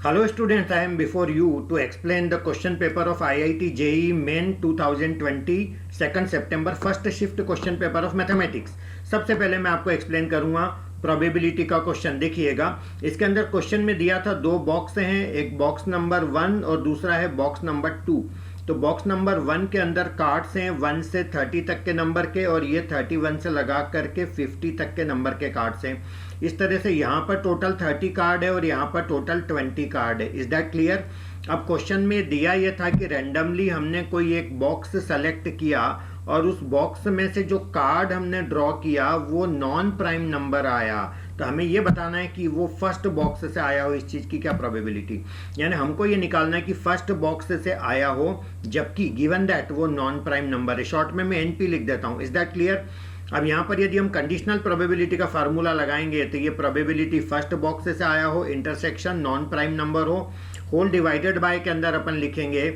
Hello students, I am before you to explain the question paper of IIT JEE Main 2020 2nd September first shift question paper of mathematics। सबसे पहले मैं आपको explain करूंगा probability का question. देखिएगा, इसके अंदर क्वेश्चन में दिया था दो बॉक्स हैं, एक बॉक्स नंबर 1 और दूसरा है बॉक्स नंबर 2। तो बॉक्स नंबर 1 के अंदर कार्ड्स हैं 1 से 30 तक के नंबर के, और ये 31 से लगा करके 50 तक के नंबर के कार्ड्स हैं। इस तरह से यहाँ पर टोटल 30 कार्ड है और यहाँ पर टोटल 20 कार्ड है। Is that clear? अब क्वेश्चन में दिया यह था कि रैंडमली हमने कोई एक बॉक्स सेलेक्ट किया और उस बॉक्स में से जो कार्ड हमने ड्रॉ किया वो नॉन प्राइम नंबर आया। तो हमें ये बताना है कि वो फर्स्ट बॉक्स से आया हो, इस चीज़ की क्या प्रोबेबिलिटी, यानी हमको ये निकालना है कि फर्स्ट बॉक्स से आया हो जबकि गिवन दैट वो नॉन प्राइम नंबर है। शॉर्ट में मैं एनपी लिख देता हूँ। Is that clear? अब यहाँ पर यदि हम कंडीशनल प्रोबेबिलिटी का फार्मूला लगाएंगे तो ये प्रोबेबिलिटी फर्स्ट बॉक्स से आया हो, इंटरसेक्शन नॉन प्राइम नंबर हो, होल डिवाइडेड बाय के अंदर अपन लिखेंगे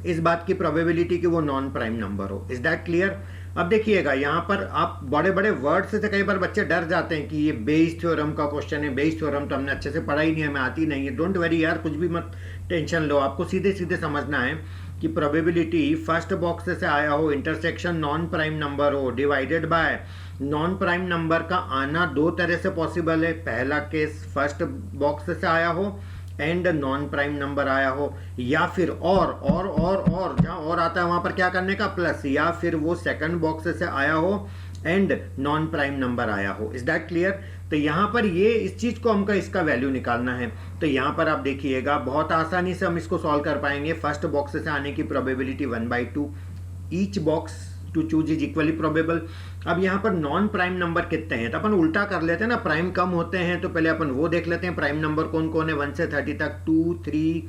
इस बात की प्रोबेबिलिटी कि वो नॉन प्राइम नंबर हो। Is that clear? अब देखिएगा, यहाँ पर आप बड़े बड़े वर्ड से कई बार बच्चे डर जाते हैं कि ये बेस थ्योरम का क्वेश्चन है। बेस थ्योरम तो हमने अच्छे से पढ़ा ही नहीं, हमें आती नहीं है। डोंट वरी यार, कुछ भी मत टेंशन लो, आपको सीधे सीधे समझना है कि प्रोबेबिलिटी फर्स्ट बॉक्स से आया हो, इंटरसेक्शन नॉन प्राइम नंबर हो, divided by non prime number का आना दो तरह से पॉसिबल है। पहला केस फर्स्ट बॉक्स से आया हो एंड नॉन प्राइम नंबर आया हो, या फिर और जहां और आता है वहां पर क्या करने का प्लस, या फिर वो सेकंड बॉक्स से आया हो एंड नॉन प्राइम नंबर आया हो। Is that clear? तो यहां पर ये इस चीज को हमका इसका वैल्यू निकालना है। तो यहां पर आप देखिएगा बहुत आसानी से हम इसको सॉल्व कर पाएंगे। फर्स्ट बॉक्स से आने की probability 1/2, each box to choose is equally probable. अब यहाँ पर नॉन प्राइम नंबर कितने हैं तो अपन उल्टा कर लेते हैं ना, प्राइम कम होते हैं तो पहले अपन वो देख लेते हैं प्राइम नंबर कौन कौन है 1 से 30 तक। 2, 3,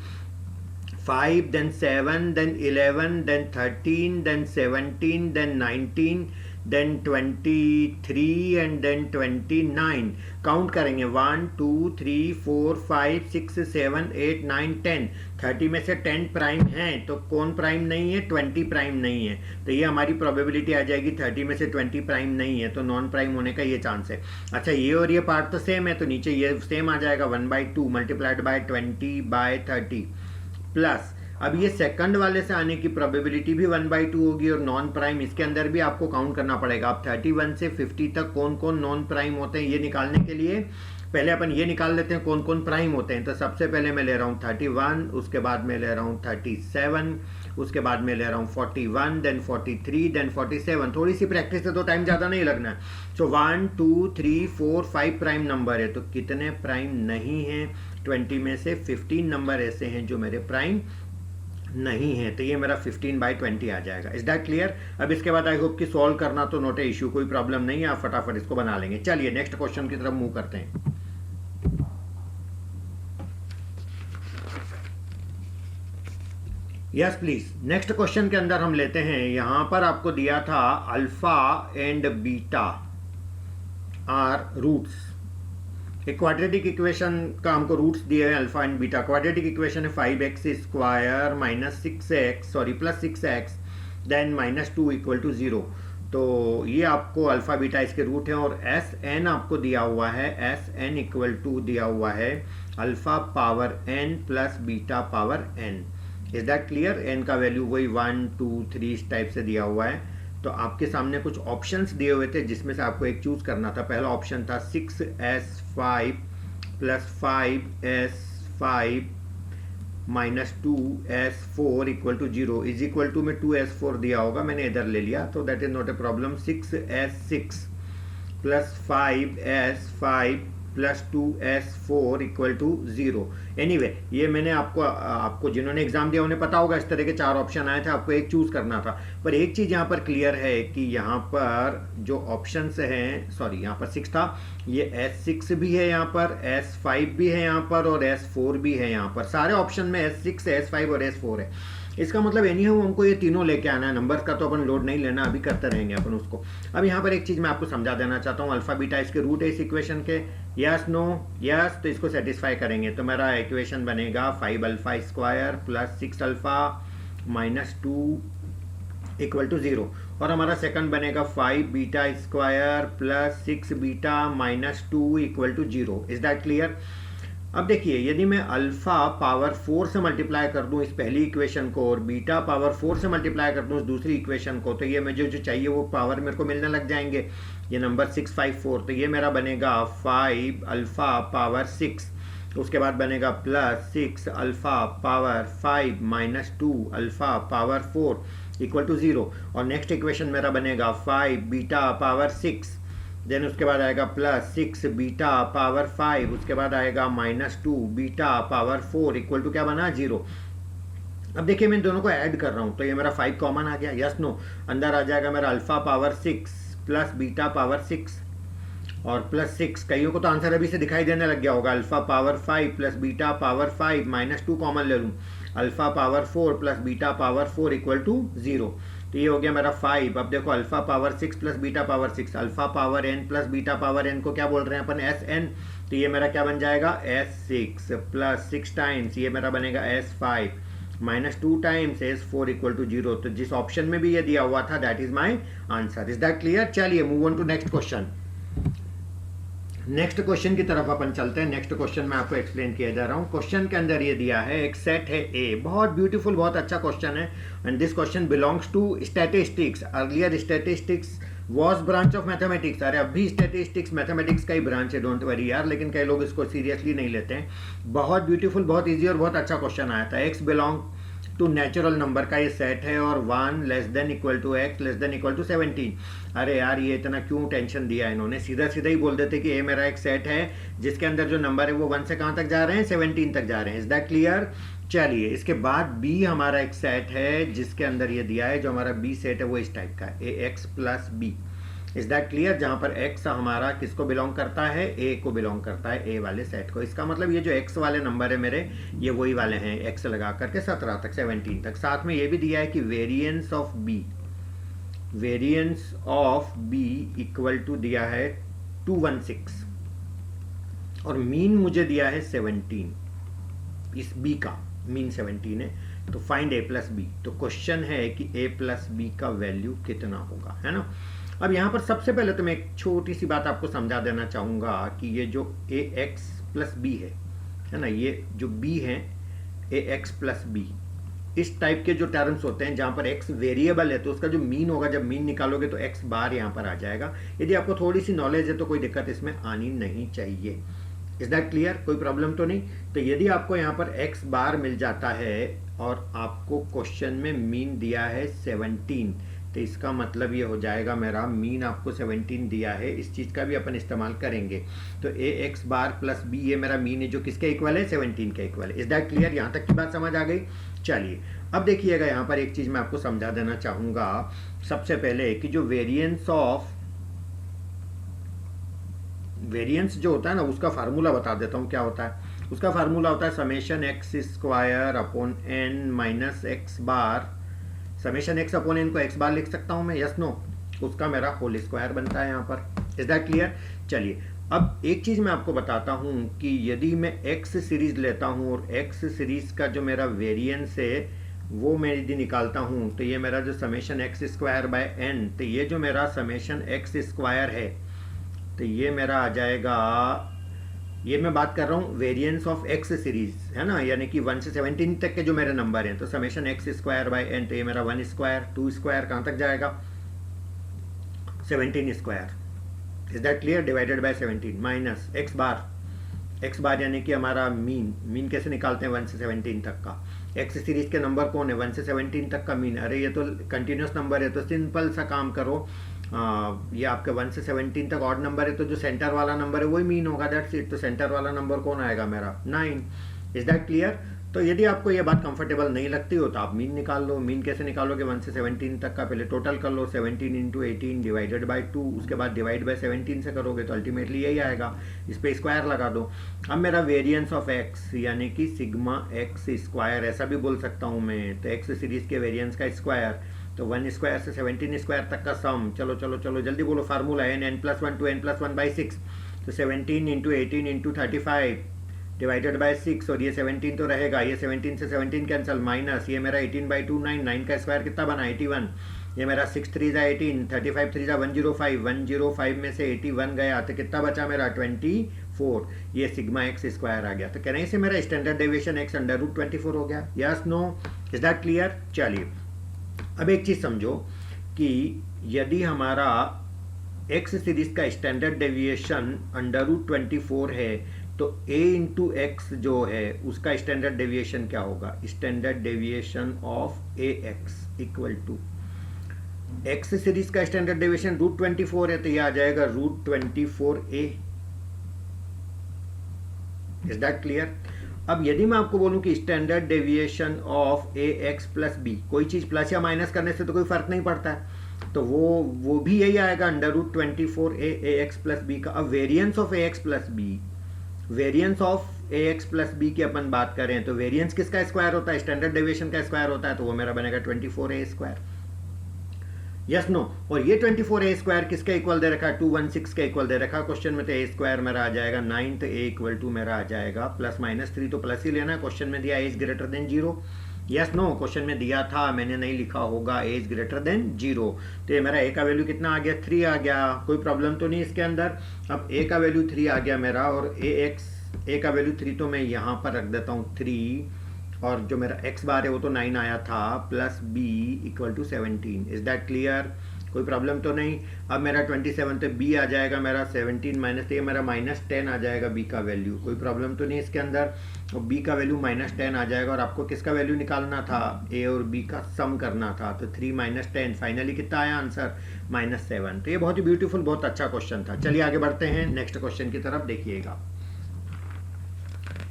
5, then 7, then 11, then 13, then 17, then 19, then 23 and then 29। Count करेंगे 1, 2, 3, 4, 5, 6, 7, 8, 9, 10। 30 में से 10 प्राइम है तो कौन प्राइम नहीं है? 20 प्राइम नहीं है। तो ये हमारी प्रोबेबिलिटी आ जाएगी 30 में से 20 प्राइम नहीं है, तो नॉन प्राइम होने का ये चांस है। अच्छा, ये और ये पार्ट तो सेम है, तो नीचे ये सेम आ जाएगा 1/2 मल्टीप्लाइड बाय 20/30 प्लस। अब ये सेकंड वाले से आने की प्रोबेबिलिटी भी 1/2 होगी और नॉन प्राइम इसके अंदर भी आपको काउंट करना पड़ेगा। अब 31 से 50 तक कौन कौन नॉन प्राइम होते हैं ये निकालने के लिए पहले अपन ये निकाल लेते हैं कौन कौन प्राइम होते हैं। तो सबसे पहले मैं ले रहा हूँ 31, उसके बाद मैं ले रहा हूँ 37, उसके बाद मैं ले रहा हूँ 41, देन 43, देन 47। थोड़ी सी प्रैक्टिस है तो टाइम ज़्यादा नहीं लगना है। सो 1, 2, 3, 4, 5 प्राइम नंबर है, तो कितने प्राइम नहीं है? 20 में से 15 नंबर ऐसे हैं जो मेरे प्राइम नहीं है, तो ये मेरा 15/20 आ जाएगा। Is that clear? अब इसके बाद आई होप कि सॉल्व करना तो नोट ए इशू, कोई प्रॉब्लम नहीं है, आप फटाफट इसको बना लेंगे। चलिए नेक्स्ट क्वेश्चन की तरफ मूव करते हैं। यस प्लीज, नेक्स्ट क्वेश्चन के अंदर हम लेते हैं, यहां पर आपको दिया था alpha and beta are roots. एक क्वाड्रेटिक इक्वेशन का हमको रूट्स दिए हैं alpha and beta. Quadratic equation है 5x² minus 6x sorry plus 6x then -2 = 0। तो ये आपको अल्फा बीटा इसके रूट हैं और एस एन आपको दिया हुआ है, एस एन = दिया हुआ है alpha power n plus beta power n। Is that clear? N का वैल्यू वही 1, 2, 3 इस टाइप से दिया हुआ है। तो आपके सामने कुछ ऑप्शंस दिए हुए थे जिसमें से आपको एक चूज करना था। पहला ऑप्शन था 6s5 plus 5s5 minus 2s4 = 0 is equal to में 2s4 दिया होगा, मैंने इधर ले लिया तो that is not a problem. 6s6 plus 5s5 plus 2s4 = 0। Anyway ये मैंने आपको जिन्होंने एग्जाम दिया उन्हें पता होगा, इस तरह के 4 ऑप्शन आए थे, आपको एक चूज करना था। पर एक चीज यहाँ पर क्लियर है कि यहाँ पर जो ऑप्शन हैं, सॉरी यहाँ पर 6 था, ये s6 भी है यहाँ पर, s5 भी है यहाँ पर और s4 भी है यहाँ पर। सारे ऑप्शन में s6, s5 और s4 है। इसका मतलब एनी हाउ हमको ये तीनों लेके आना है। नंबर्स का तो अपन लोड नहीं लेना, अभी करते रहेंगे अपन उसको। अब यहाँ पर एक चीज मैं आपको समझा देना चाहता हूँ, अल्फा बीटा इसके रूट है इस इक्वेशन के। यस नो यस, तो इसको सेटिस्फाई करेंगे तो मेरा इक्वेशन बनेगा 5α² प्लस 6α माइनस 2 = 0। और हमारा सेकंड बनेगा 5β² plus 6β minus 2 = 0। Is that clear? अब देखिए, यदि मैं अल्फा पावर 4 से मल्टीप्लाई कर दूं इस पहली इक्वेशन को और बीटा पावर 4 से मल्टीप्लाई कर दूं इस दूसरी इक्वेशन को, तो ये मुझे जो चाहिए वो पावर मेरे को मिलने लग जाएंगे। ये नंबर 654, तो ये मेरा बनेगा 5 अल्फा पावर 6, उसके बाद बनेगा plus 6 alpha power 5 minus 2 alpha power 4 equal to 0। और नेक्स्ट इक्वेशन मेरा बनेगा 5 बीटा पावर 6, देन उसके बाद आएगा प्लस 6 बीटा पावर 5, उसके बाद आएगा minus 2 beta power 4 equal to क्या बना 0। अब देखिए मैं इन दोनों को ऐड कर रहा हूं, तो ये मेरा 5 कॉमन आ गया, यस नो। अंदर आ जाएगा मेरा alpha power 6 plus beta power 6 और प्लस 6, कईयों को तो आंसर अभी से दिखाई देने लग गया होगा। Alpha power 5 plus beta power 5 minus 2 common ले लूँ, alpha power 4 plus beta power 4 equal to 0। तो ये हो गया मेरा 5। अब देखो alpha power 6 plus beta power 6, alpha power n plus beta power n को क्या बोल रहे हैं अपन, Sn। तो ये मेरा क्या बन जाएगा S6 प्लस 6 टाइम्स ये मेरा बनेगा S5 minus 2 times S4 equal to 0। तो जिस ऑप्शन में भी ये दिया हुआ था that is my answer. Is that clear? चलिए move on to next question. Next question की तरफ अपन चलते हैं। नेक्स्ट क्वेश्चन मैं आपको एक्सप्लेन किया जा रहा हूँ। क्वेश्चन के अंदर ये दिया है, एक सेट है ए, बहुत ब्यूटीफुल, बहुत अच्छा क्वेश्चन है। And this question belongs to statistics. Earlier statistics was branch of mathematics. अरे अभी स्टैटिस्टिक्स मैथमेटिक्स का ही ब्रांच है, डोंट वरी यार, लेकिन कई लोग इसको सीरियसली नहीं लेते हैं। बहुत ब्यूटीफुल, बहुत ईजी और बहुत अच्छा क्वेश्चन आया था। X belong to natural number का ये सेट है और 1 less than equal to X less than equal to 17। अरे यार ये इतना क्यों टेंशन दिया इन्होंने, सीधा सीधा ही बोल देते कि ये मेरा एक सेट है जिसके अंदर जो नंबर है वो 1 से कहाँ तक जा रहे हैं, 17 तक जा रहे हैं। Is that clear? चलिए इसके बाद बी हमारा एक सेट है जिसके अंदर ये दिया है, जो हमारा बी सेट है वो इस टाइप का है, A X plus B. Is that clear? जहां पर x हमारा किसको बिलोंग करता है, a को बिलोंग करता है, a वाले सेट को। इसका मतलब ये जो x वाले नंबर है मेरे, ये वही वाले हैं, x लगा करके 17 तक 17 तक। साथ में ये भी दिया है कि variance of b equal to दिया है 216 और मीन मुझे दिया है 17। इस b का मीन 17 है, तो फाइंड a प्लस बी। तो क्वेश्चन है कि a प्लस बी का वैल्यू कितना होगा, है ना। अब यहाँ पर सबसे पहले तो मैं एक छोटी सी बात आपको समझा देना चाहूँगा कि ये जो ए एक्स प्लस बी है ना, ये जो बी है ए एक्स प्लस बी, इस टाइप के जो टर्म्स होते हैं जहाँ पर एक्स वेरिएबल है तो उसका जो मीन होगा, जब मीन निकालोगे तो एक्स बार यहाँ पर आ जाएगा। यदि आपको थोड़ी सी नॉलेज है तो कोई दिक्कत इसमें आनी नहीं चाहिए। Is that clear? कोई प्रॉब्लम तो नहीं। तो यदि आपको यहाँ पर एक्स बार मिल जाता है और आपको क्वेश्चन में मीन दिया है 17, तो इसका मतलब ये हो जाएगा मेरा मीन आपको 17 दिया है, इस चीज़ का भी अपन इस्तेमाल करेंगे। तो ए एक्स बार प्लस बी ये मेरा मीन है जो किसके इक्वल है, 17 के इक्वल है। Is that clear? यहाँ तक की बात समझ आ गई। चलिए अब देखिएगा यहाँ पर एक चीज़ मैं आपको समझा देना चाहूँगा सबसे पहले कि जो वेरिएंस जो होता है ना, उसका फार्मूला बता देता हूँ क्या होता है। उसका फार्मूला होता है summation X square upon N minus X bar. Summation X upon N को एक्स बार लिख सकता हूं मैं, यस नो, उसका मेरा होल स्क्वायर बनता है यहाँ पर। Is that clear? चलिए अब एक चीज मैं आपको बताता हूं कि यदि मैं एक्स सीरीज लेता हूं और एक्स सीरीज का जो मेरा वेरिएंस है वो मैं यदि निकालता हूं, तो ये मेरा जो summation X square by N, तो ये जो मेरा समेशन एक्स स्क्वायर है तो ये मेरा आ जाएगा, ये मैं बात कर रहा हूँ वेरिएंस ऑफ एक्स सीरीज, है ना, यानी कि 1 से 17 तक के जो मेरे नंबर हैं। तो summation X square by N, तो ये मेरा 1 स्क्वायर 2 स्क्वायर कहाँ तक जाएगा, 17 square. Is that clear? Divided by 17 minus X bar यानी कि हमारा मीन कैसे निकालते हैं 1 से 17 तक का। एक्स सीरीज के नंबर कौन है, 1 से 17 तक का मीन। अरे ये तो कंटिन्यूस नंबर है, तो सिंपल सा काम करो, ये आपके 1 से 17 तक ऑड नंबर है, तो जो सेंटर वाला नंबर है वही मीन होगा, दैट्स इट। तो सेंटर वाला नंबर कौन आएगा मेरा, 9। Is that clear? तो यदि आपको ये बात कंफर्टेबल नहीं लगती हो तो आप मीन निकाल लो। मीन कैसे निकालोगे, 1 से 17 तक का पहले टोटल कर लो, 17 इंटू 18 डिवाइडेड बाई 2, उसके बाद डिवाइड बाई 17 से करोगे तो अल्टीमेटली यही आएगा। इस पर स्क्वायर लगा दो। अब मेरा वेरिएंस ऑफ एक्स यानी कि सिग्मा एक्स स्क्वायर, ऐसा भी बोल सकता हूँ मैं, तो एक्स सीरीज के वेरिएंस का स्क्वायर, तो 1 स्क्वायर से 17 स्क्वायर तक का सम। चलो चलो चलो जल्दी बोलो, फार्मूला है n plus 1 two n plus 1 by 6, तो 17 इंटू 18 इंटू 35 डिवाइडेड बाई 6, और ये 17 तो रहेगा, ये 17 से 17 कैंसिल, माइनस ये मेरा 18 बाई 2 9 का स्क्वायर कितना बना 81, ये मेरा 6 3 जा 18, 35 3 जा 105, 105 में से 81 गया तो कितना बचा मेरा 25। 4, ये सिग्मा एक्स स्क्वायर आ गया। तो कहने से मेरा standard deviation X under root 24 हो गया। Yes no, is that clear? चलिए अब एक चीज़ समझो कि यदि हमारा एक्स सीरीज का स्टैंडर्ड डेविएशन अंडर रूट 24 है तो a इंटू एक्स जो है उसका स्टैंडर्ड डेविएशन क्या होगा? Standard deviation of A X equal to X series का स्टैंडर्ड डेविएशन रूट 24 है तो यह आ जाएगा root 24a। Is that clear? अब यदि मैं आपको बोलूं कि standard deviation of A X plus B, कोई चीज प्लस या माइनस करने से तो कोई फर्क नहीं पड़ता है, तो वो भी यही आएगा under root 24a A X plus B का। अब variance of A X plus B, variance of A X plus B की अपन बात करें तो वेरिएंस किसका स्क्वायर होता है? स्टैंडर्ड डेविएशन का स्क्वायर होता है, तो वो मेरा बनेगा 24a स्क्वायर। Yes no? और ये 24a स्क्वायर किसके इक्वल दे रखा है? 216 के इक्वल दे रखा है क्वेश्चन में, तो a स्क्वायर मेरा आ जाएगा 9, तो a इक्वल टू मेरा आ जाएगा प्लस माइनस 3, तो प्लस ही लेना है। क्वेश्चन में दिया a is greater than 0। Yes no? Question में दिया था, मैंने नहीं लिखा होगा a इज ग्रेटर देन 0, तो ये मेरा a का वैल्यू कितना आ गया? 3 आ गया। कोई प्रॉब्लम तो नहीं इसके अंदर। अब a का वैल्यू 3 आ गया मेरा, और a का वैल्यू 3 तो मैं यहाँ पर रख देता हूँ 3, और जो मेरा x बार है वो तो 9 आया था, plus b equal to 17। Is that clear? कोई प्रॉब्लम तो नहीं। अब मेरा 27 तो b आ जाएगा मेरा 17 माइनस, ये मेरा -10 आ जाएगा b का वैल्यू। कोई प्रॉब्लम तो नहीं इसके अंदर। और b का वैल्यू -10 आ जाएगा, और आपको किसका वैल्यू निकालना था? a और b का सम करना था, तो 3 - 10 फाइनली कितना आया आंसर? -7। तो ये बहुत ही ब्यूटीफुल, बहुत अच्छा क्वेश्चन था। चलिए आगे बढ़ते हैं नेक्स्ट क्वेश्चन की तरफ। देखिएगा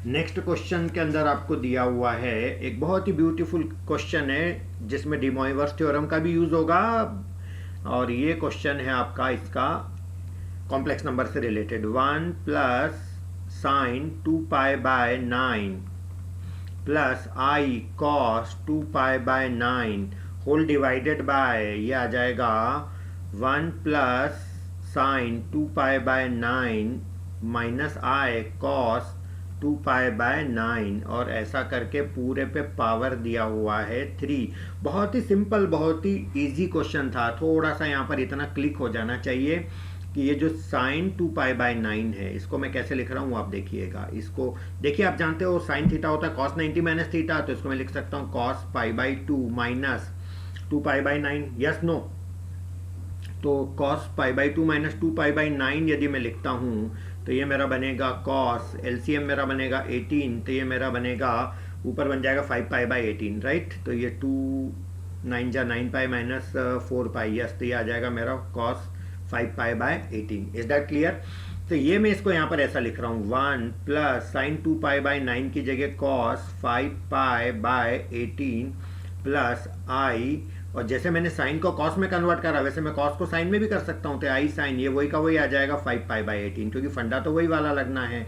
नेक्स्ट क्वेश्चन के अंदर आपको दिया हुआ है एक बहुत ही ब्यूटीफुल क्वेश्चन है जिसमें डी मोइवर्स थ्योरम का भी यूज होगा, और ये क्वेश्चन है आपका इसका कॉम्प्लेक्स नंबर से related. 1 plus sine 2π/9 plus i cos 2π/9 whole divided by, ये आ जाएगा 1 plus sine 2π/9 minus i cos 2π/9, और ऐसा करके पूरे पे पावर दिया हुआ है 3। बहुत ही सिंपल, बहुत ही इजी क्वेश्चन था। थोड़ा सा यहाँ पर इतना क्लिक हो जाना चाहिए कि ये जो साइन 2π/9 है इसको मैं कैसे लिख रहा हूँ आप देखिएगा। इसको देखिए, आप जानते हो साइन थीटा होता है cos 90 माइनस थीटा, तो इसको मैं लिख सकता हूँ cos π/2 माइनस 2π/9। Yes no? तो cos π/2 माइनस 2π/9 यदि मैं लिखता हूँ तो ये मेरा बनेगा cos, एलसीएम मेरा बनेगा 18, तो ये मेरा बनेगा ऊपर बन जाएगा 5π/18, राइट? तो ये 2 9 जा 9π माइनस 4π, यस, तो ये आ जाएगा मेरा cos 5π/18। Is that clear? तो ये मैं इसको यहाँ पर ऐसा लिख रहा हूँ 1 प्लस साइन 2π/9 की जगह cos 5π/18 प्लस i, और जैसे मैंने साइन को कॉस में कन्वर्ट करा वैसे मैं कॉस को साइन में भी कर सकता हूँ, तो आई साइन ये वही का वही आ जाएगा 5π/18, क्योंकि फंडा तो वही वाला लगना है,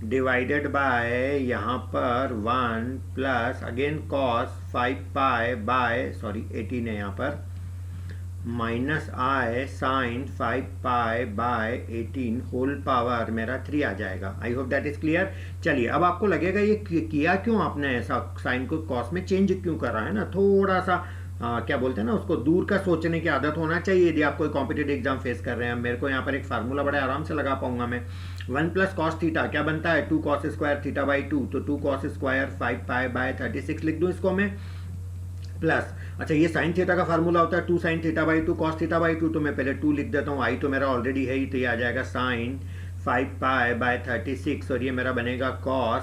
डिवाइडेड बाय यहाँ पर 1 प्लस अगेन कॉस 18 है यहाँ पर, minus i sine 5π/18 whole power मेरा 3 आ जाएगा। I hope that is clear. चलिए अब आपको लगेगा ये किया क्यों आपने, ऐसा साइन को कॉस में चेंज क्यों करा है ना, थोड़ा सा क्या बोलते हैं ना उसको, दूर का सोचने की आदत होना चाहिए यदि आप कोई कॉम्पिटिटिव एग्जाम फेस कर रहे हैं। मेरे को यहाँ पर एक फार्मूला बड़े आराम से लगा पाऊंगा मैं। 1 प्लस कॉस थीटा क्या बनता है? 2 cos स्क्वायर θ/2, तो 2 cos स्क्वायर 5π/36 लिख दूं इसको मैं, प्लस अच्छा ये साइन थीटा का फार्मूला होता है 2 sin θ/2 cos θ/2, तो मैं पहले 2 लिख देता हूँ, आई तो मेरा ऑलरेडी है ही, तो ये आ जाएगा साइन 5π/36, और ये मेरा बनेगा कॉस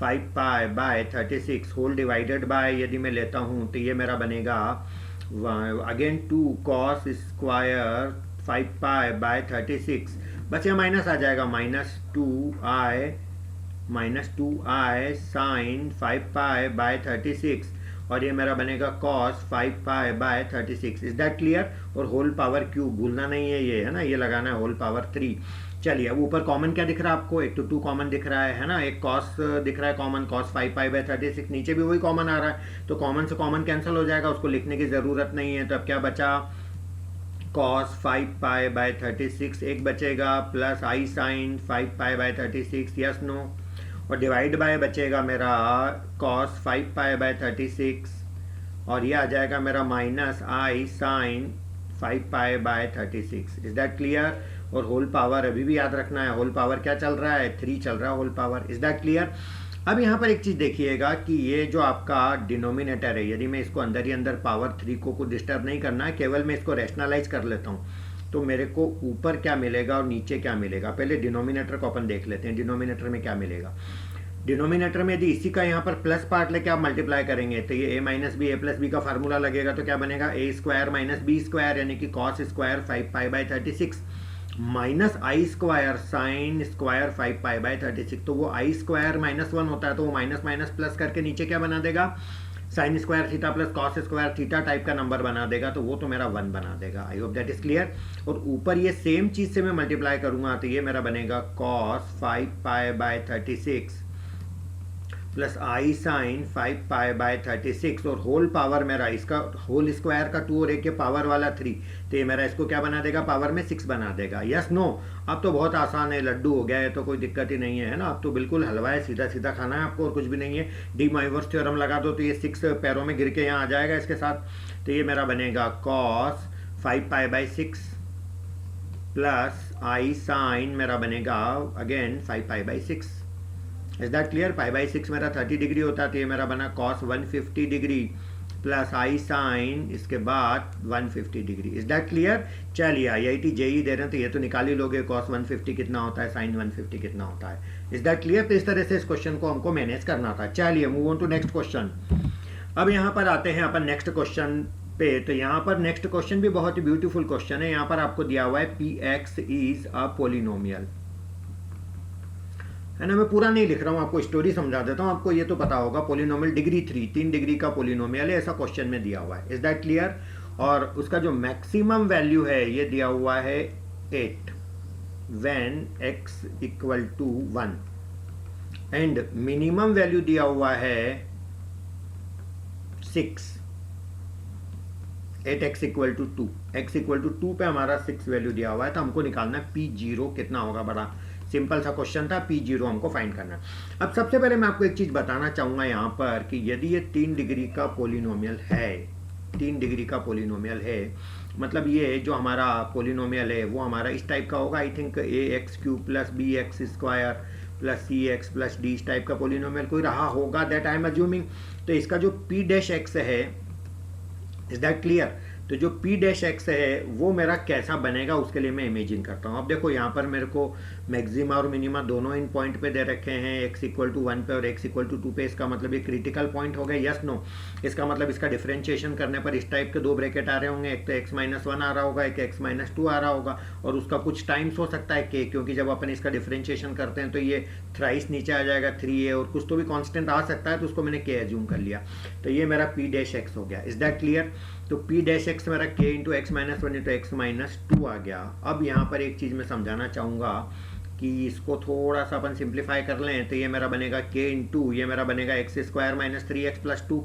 5π/36 होल डिवाइडेड बाय, यदि मैं लेता हूँ तो ये मेरा बनेगा अगेन 2 cos स्क्वायर 5π/36, बचे माइनस आ जाएगा -2i साइन 5π/36, और ये मेरा बनेगा cos 5π/36। Is that clear? और होल पावर क्यूब भूलना नहीं है, ये है ना, ये लगाना है होल पावर 3। चलिए अब ऊपर कॉमन क्या दिख रहा है आपको? एक तो 2 कॉमन दिख रहा है ना, एक cos दिख रहा है कॉमन, cos 5π/36, नीचे भी वही कॉमन आ रहा है, तो कॉमन से कॉमन कैंसिल हो जाएगा, उसको लिखने की ज़रूरत नहीं है। तो अब क्या बचा? cos 5π/36 एक बचेगा, plus i sine 5π/36, yes no, और डिवाइड बाय बचेगा मेरा cos 5π/36, और ये आ जाएगा मेरा minus i sine 5π/36। Is that clear? और होल पावर अभी भी याद रखना है, होल पावर क्या चल रहा है, 3 चल रहा है whole power. Is that clear? अब यहाँ पर एक चीज़ देखिएगा कि ये जो आपका डिनोमिनेटर है, यदि मैं इसको अंदर ही अंदर पावर 3 को डिस्टर्ब नहीं करना है, केवल मैं इसको रैशनलाइज कर लेता हूँ, तो मेरे को ऊपर क्या मिलेगा और नीचे क्या मिलेगा। पहले डिनोमिनेटर को अपन देख लेते हैं, डिनोमिनेटर में क्या मिलेगा। डिनोमिनेटर में यदि इसी का यहाँ पर प्लस पार्ट लेके आप मल्टीप्लाई करेंगे तो ये a minus B A plus B का फार्मूला लगेगा, तो क्या बनेगा a square minus B square यानी कि cos square 5π/36 minus I square sine square 5π/36। तो वो आई स्क्वायर -1 होता है, तो वो माइनस माइनस प्लस करके नीचे क्या बना देगा, sine square theta plus cos square theta type का नंबर बना देगा, तो वो तो मेरा 1 बना देगा। आई होप दैट इज क्लियर। और ऊपर ये सेम चीज से मैं मल्टीप्लाई करूंगा तो ये मेरा बनेगा कॉस 5π/36 प्लस आई साइन 5π/36 और होल पावर मेरा इसका होल स्क्वायर का 2 और एक के पावर वाला 3, तो ये मेरा इसको क्या बना देगा, पावर में 6 बना देगा। Yes no? अब तो बहुत आसान है, लड्डू हो गया है, तो कोई दिक्कत ही नहीं है ना। अब तो बिल्कुल हलवा है, सीधा सीधा खाना है आपको और कुछ भी नहीं है। डी मोइवर्स थ्योरम लगा दो तो ये 6 पैरों में गिर के यहाँ आ जाएगा इसके साथ। तो ये मेरा बनेगा कॉस 5π/6 प्लस आई साइन मेरा बनेगा अगेन 5π/6। Is that clear? π/6 मेरा 30 डिग्री होता है, तो ये मेरा बना कॉस 150 डिग्री प्लस आई साइन इसके बाद 150 डिग्री। Is that clear? चलिए IIT JEE दे रहे हैं तो ये तो निकाल ही लोगे, कॉस 150 कितना होता है, साइन 150 कितना होता है। Is that clear? तो इस तरह से इस क्वेश्चन को हमको मैनेज करना था। चलिए move on to next question. अब यहाँ पर आते हैं अपन नेक्स्ट क्वेश्चन पे। तो यहाँ पर नेक्स्ट क्वेश्चन भी बहुत ही ब्यूटीफुल क्वेश्चन है। यहाँ पर आपको दिया हुआ है px इज अ पोलिनोमियल, है ना। मैं पूरा नहीं लिख रहा हूँ, आपको स्टोरी समझा देता हूँ। आपको ये तो पता होगा पोलिनोमियल डिग्री 3 डिग्री का पोलिनोमियल है, ऐसा क्वेश्चन में दिया हुआ है। Is that clear? और उसका जो मैक्सिमम वैल्यू है ये दिया हुआ है 8 when x = 1 and minimum value दिया हुआ है 6, 8x = 2, x = 2 पे हमारा 6 वैल्यू दिया हुआ है, तो हमको निकालना है p0 कितना होगा। बड़ा सिंपल सा क्वेश्चन था, p0 हमको फाइंड करना है। अब सबसे पहले मैं आपको एक चीज बताना चाहूंगा यहाँ पर कि यदि ये 3 डिग्री का पोलिनोमियल है, 3 डिग्री का पोलिनोमियल है, मतलब ये जो हमारा पोलिनोमियल है वो हमारा इस टाइप का होगा। I think ax³ plus bx² plus cx plus d इस टाइप का पोलिनोमियल कोई रहा होगा, दैट आई एम अज्यूमिंग। तो इसका जो p' है, इज दैट क्लियर? तो जो p' है वो मेरा कैसा बनेगा उसके लिए मैं इमेजिन करता हूँ। अब देखो यहाँ पर मेरे को मैक्सिमा और मिनिमा दोनों इन पॉइंट पे दे रखे हैं, x = 1 पे और x = 2 पे। इसका मतलब ये क्रिटिकल पॉइंट हो गया, यस नो? इसका मतलब इसका डिफरेंशिएशन करने पर इस टाइप के 2 ब्रैकेट आ रहे होंगे, एक तो x-1 आ रहा होगा, एक x-2 आ रहा होगा, और उसका कुछ टाइम्स हो सकता है k, क्योंकि जब अपन इसका डिफरेंशिएशन करते हैं तो ये थ्राइस नीचे आ जाएगा 3a, और कुछ तो भी कॉन्स्टेंट आ सकता है, तो उसको मैंने k एज्यूम कर लिया। तो ये मेरा p' हो गया। Is that clear? तो p' मेरा k × x-1 × x-2 आ गया। अब यहाँ पर एक चीज़ मैं समझाना चाहूँगा कि इसको थोड़ा सा अपन सिंप्लीफाई कर लें, तो ये मेरा बनेगा k × ये मेरा बनेगा x² - 3x + 2।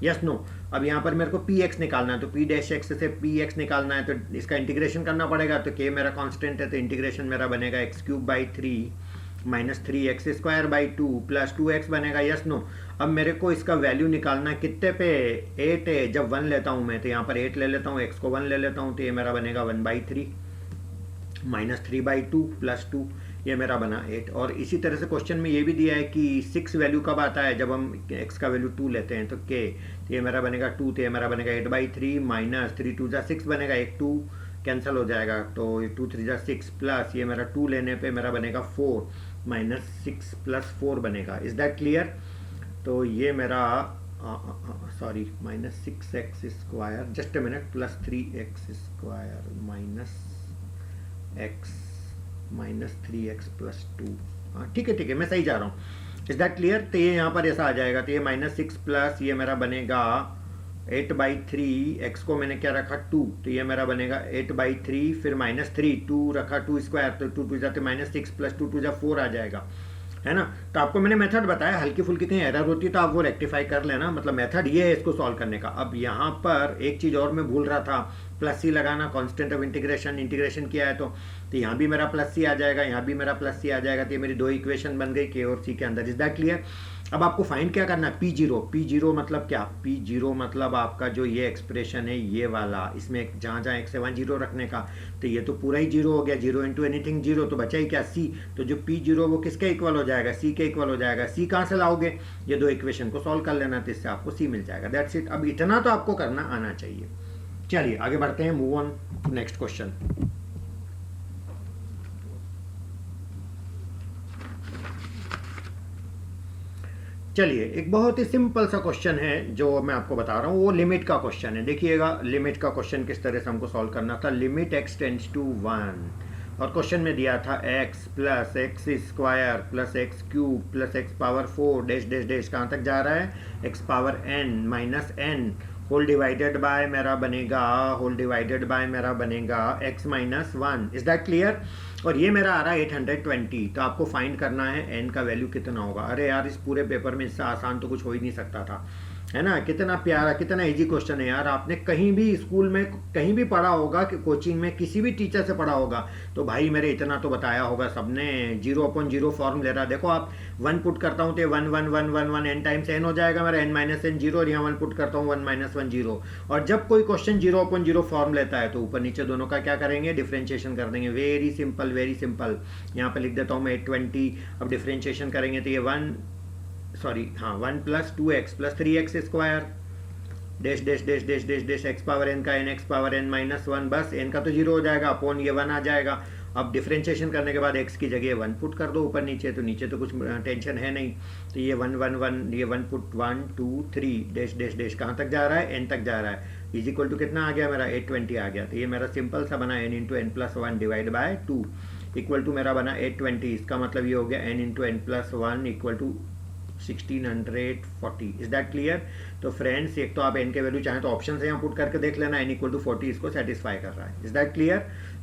Yes no? अब यहाँ पर मेरे को px निकालना है, तो p' से px निकालना है, तो इसका इंटीग्रेशन करना पड़ेगा। तो k मेरा कांस्टेंट है, तो इंटीग्रेशन मेरा बनेगा x³ - 3x² 2 प्लस 2x बनेगा। Yes no? अब मेरे को इसका वैल्यू निकालना है कितने पे, 8 है। जब 1 लेता हूँ मैं तो यहाँ पर 8 ले लेता हूँ, x को 1 ले लेता हूँ, तो ये मेरा बनेगा 1/3 - 3/2 प्लस 2, ये मेरा बना 8। और इसी तरह से क्वेश्चन में ये भी दिया है कि 6 वैल्यू कब आता है, जब हम x का वैल्यू 2 लेते हैं, तो k, तो ये मेरा बनेगा 2, तो ये मेरा बनेगा 8/3 - 3 2 6 बनेगा, 1 2 कैंसिल हो जाएगा, तो 2 3 6 प्लस ये मेरा 2 लेने पे मेरा बनेगा 4 -6 + 4 बनेगा। Is that clear? तो ये मेरा sorry -6x² just a minute plus 3x² - x - 3x + 2। हाँ ठीक है मैं सही जा रहा हूँ। Is that clear? तो ये यहाँ पर ऐसा आ जाएगा, तो ये -6 प्लस ये मेरा बनेगा 8/3, x को मैंने क्या रखा 2, तो ये मेरा बनेगा 8/3, फिर -3 2 रखा 2² तो 2 2 जाते -6 प्लस 2 2 4 आ जाएगा, है ना। तो आपको मैंने मेथड बताया, हल्की फुल्की कहीं एरर होती है तो आप वो रेक्टिफाई कर लेना, मतलब मेथड ये है इसको सॉल्व करने का। अब यहाँ पर एक चीज़ और मैं भूल रहा था प्लस सी लगाना, कांस्टेंट ऑफ इंटीग्रेशन, इंटीग्रेशन किया है तो यहाँ भी मेरा प्लस सी आ जाएगा, यहाँ भी मेरा प्लस सी आ जाएगा। तो ये मेरी दो इक्वेशन बन गई के और सी के अंदर। Is that clear? अब आपको फाइंड क्या करना है, पी जीरो मतलब क्या, पी जीरो मतलब आपका जो ये एक्सप्रेशन है ये वाला, इसमें जहाँ जहाँ एक्स है वहाँ जीरो रखने का, तो ये तो पूरा ही जीरो हो गया, जीरो इंटू एनीथिंग जीरो, तो बचा ही क्या, सी। तो जो पी जीरो वो किसके इक्वल हो जाएगा, सी के इक्वल हो जाएगा। सी कहाँ से लाओगे, ये दो इक्वेशन को सॉल्व कर लेना, तो इससे आपको सी मिल जाएगा। That's it. अब इतना तो आपको करना आना चाहिए। चलिए आगे बढ़ते हैं, move on to next question. चलिए एक बहुत ही सिंपल सा क्वेश्चन है जो मैं आपको बता रहा हूँ, वो लिमिट का क्वेश्चन है। देखिएगा लिमिट का क्वेश्चन किस तरह से हमको सॉल्व करना था। लिमिट x टेंड्स टू 1 और क्वेश्चन में दिया था x plus x square plus x cube plus x power 4 dash dash dash, कहाँ तक जा रहा है, x power n minus n whole divided by मेरा बनेगा x minus 1। Is that clear? और ये मेरा आ रहा है 820। तो आपको फाइंड करना है n का वैल्यू कितना होगा। अरे यार इस पूरे पेपर में इससे आसान तो कुछ हो ही नहीं सकता था, है ना। कितना प्यारा, कितना इजी क्वेश्चन है यार। आपने कहीं भी स्कूल में कहीं भी पढ़ा होगा, कि कोचिंग में किसी भी टीचर से पढ़ा होगा, तो भाई मेरे इतना तो बताया होगा सबने। 0/0 फॉर्म ले रहा, देखो आप 1 पुट करता हूँ तो 1 1 1 1 1 n टाइम्स n हो जाएगा मेरा, n माइनस n 0, और यहाँ 1 पुट करता हूँ 1 माइनस 1 0। और जब कोई क्वेश्चन 0/0 फॉर्म लेता है तो ऊपर नीचे दोनों का क्या करेंगे, डिफ्रेंशिएशन कर देंगे। Very simple, very simple. यहाँ पर लिख देता हूँ मैं 820। अब डिफ्रेंशिएशन करेंगे तो ये 1 plus 2x plus 3x square dash dash dash dash dash dash x power n का n x power n minus 1, बस n का तो 0 हो जाएगा, अपॉन ये 1 आ जाएगा। अब डिफ्रेंशिएशन करने के बाद x की जगह 1 पुट कर दो ऊपर नीचे, तो नीचे तो कुछ टेंशन है नहीं। तो ये 1 1 1, ये 1 पुट 1 2 3 डैश डैश डैश, कहाँ तक जा रहा है, n तक जा रहा है। इज इक्वल टू कितना आ गया मेरा, 820 आ गया। तो ये मेरा सिंपल सा बना n into n plus 1 divide by 2 equal to मेरा बना 820। इसका मतलब ये हो गया n into n plus 1 equal to 1640। Is that clear? तो फ्रेंड्स एक तो आप n के वैल्यू चाहें तो ऑप्शन से यहाँ पुट करके देख लेना, n इक्वल टू 40 इसको सेटिस्फाई कर रहा है। Is that clear?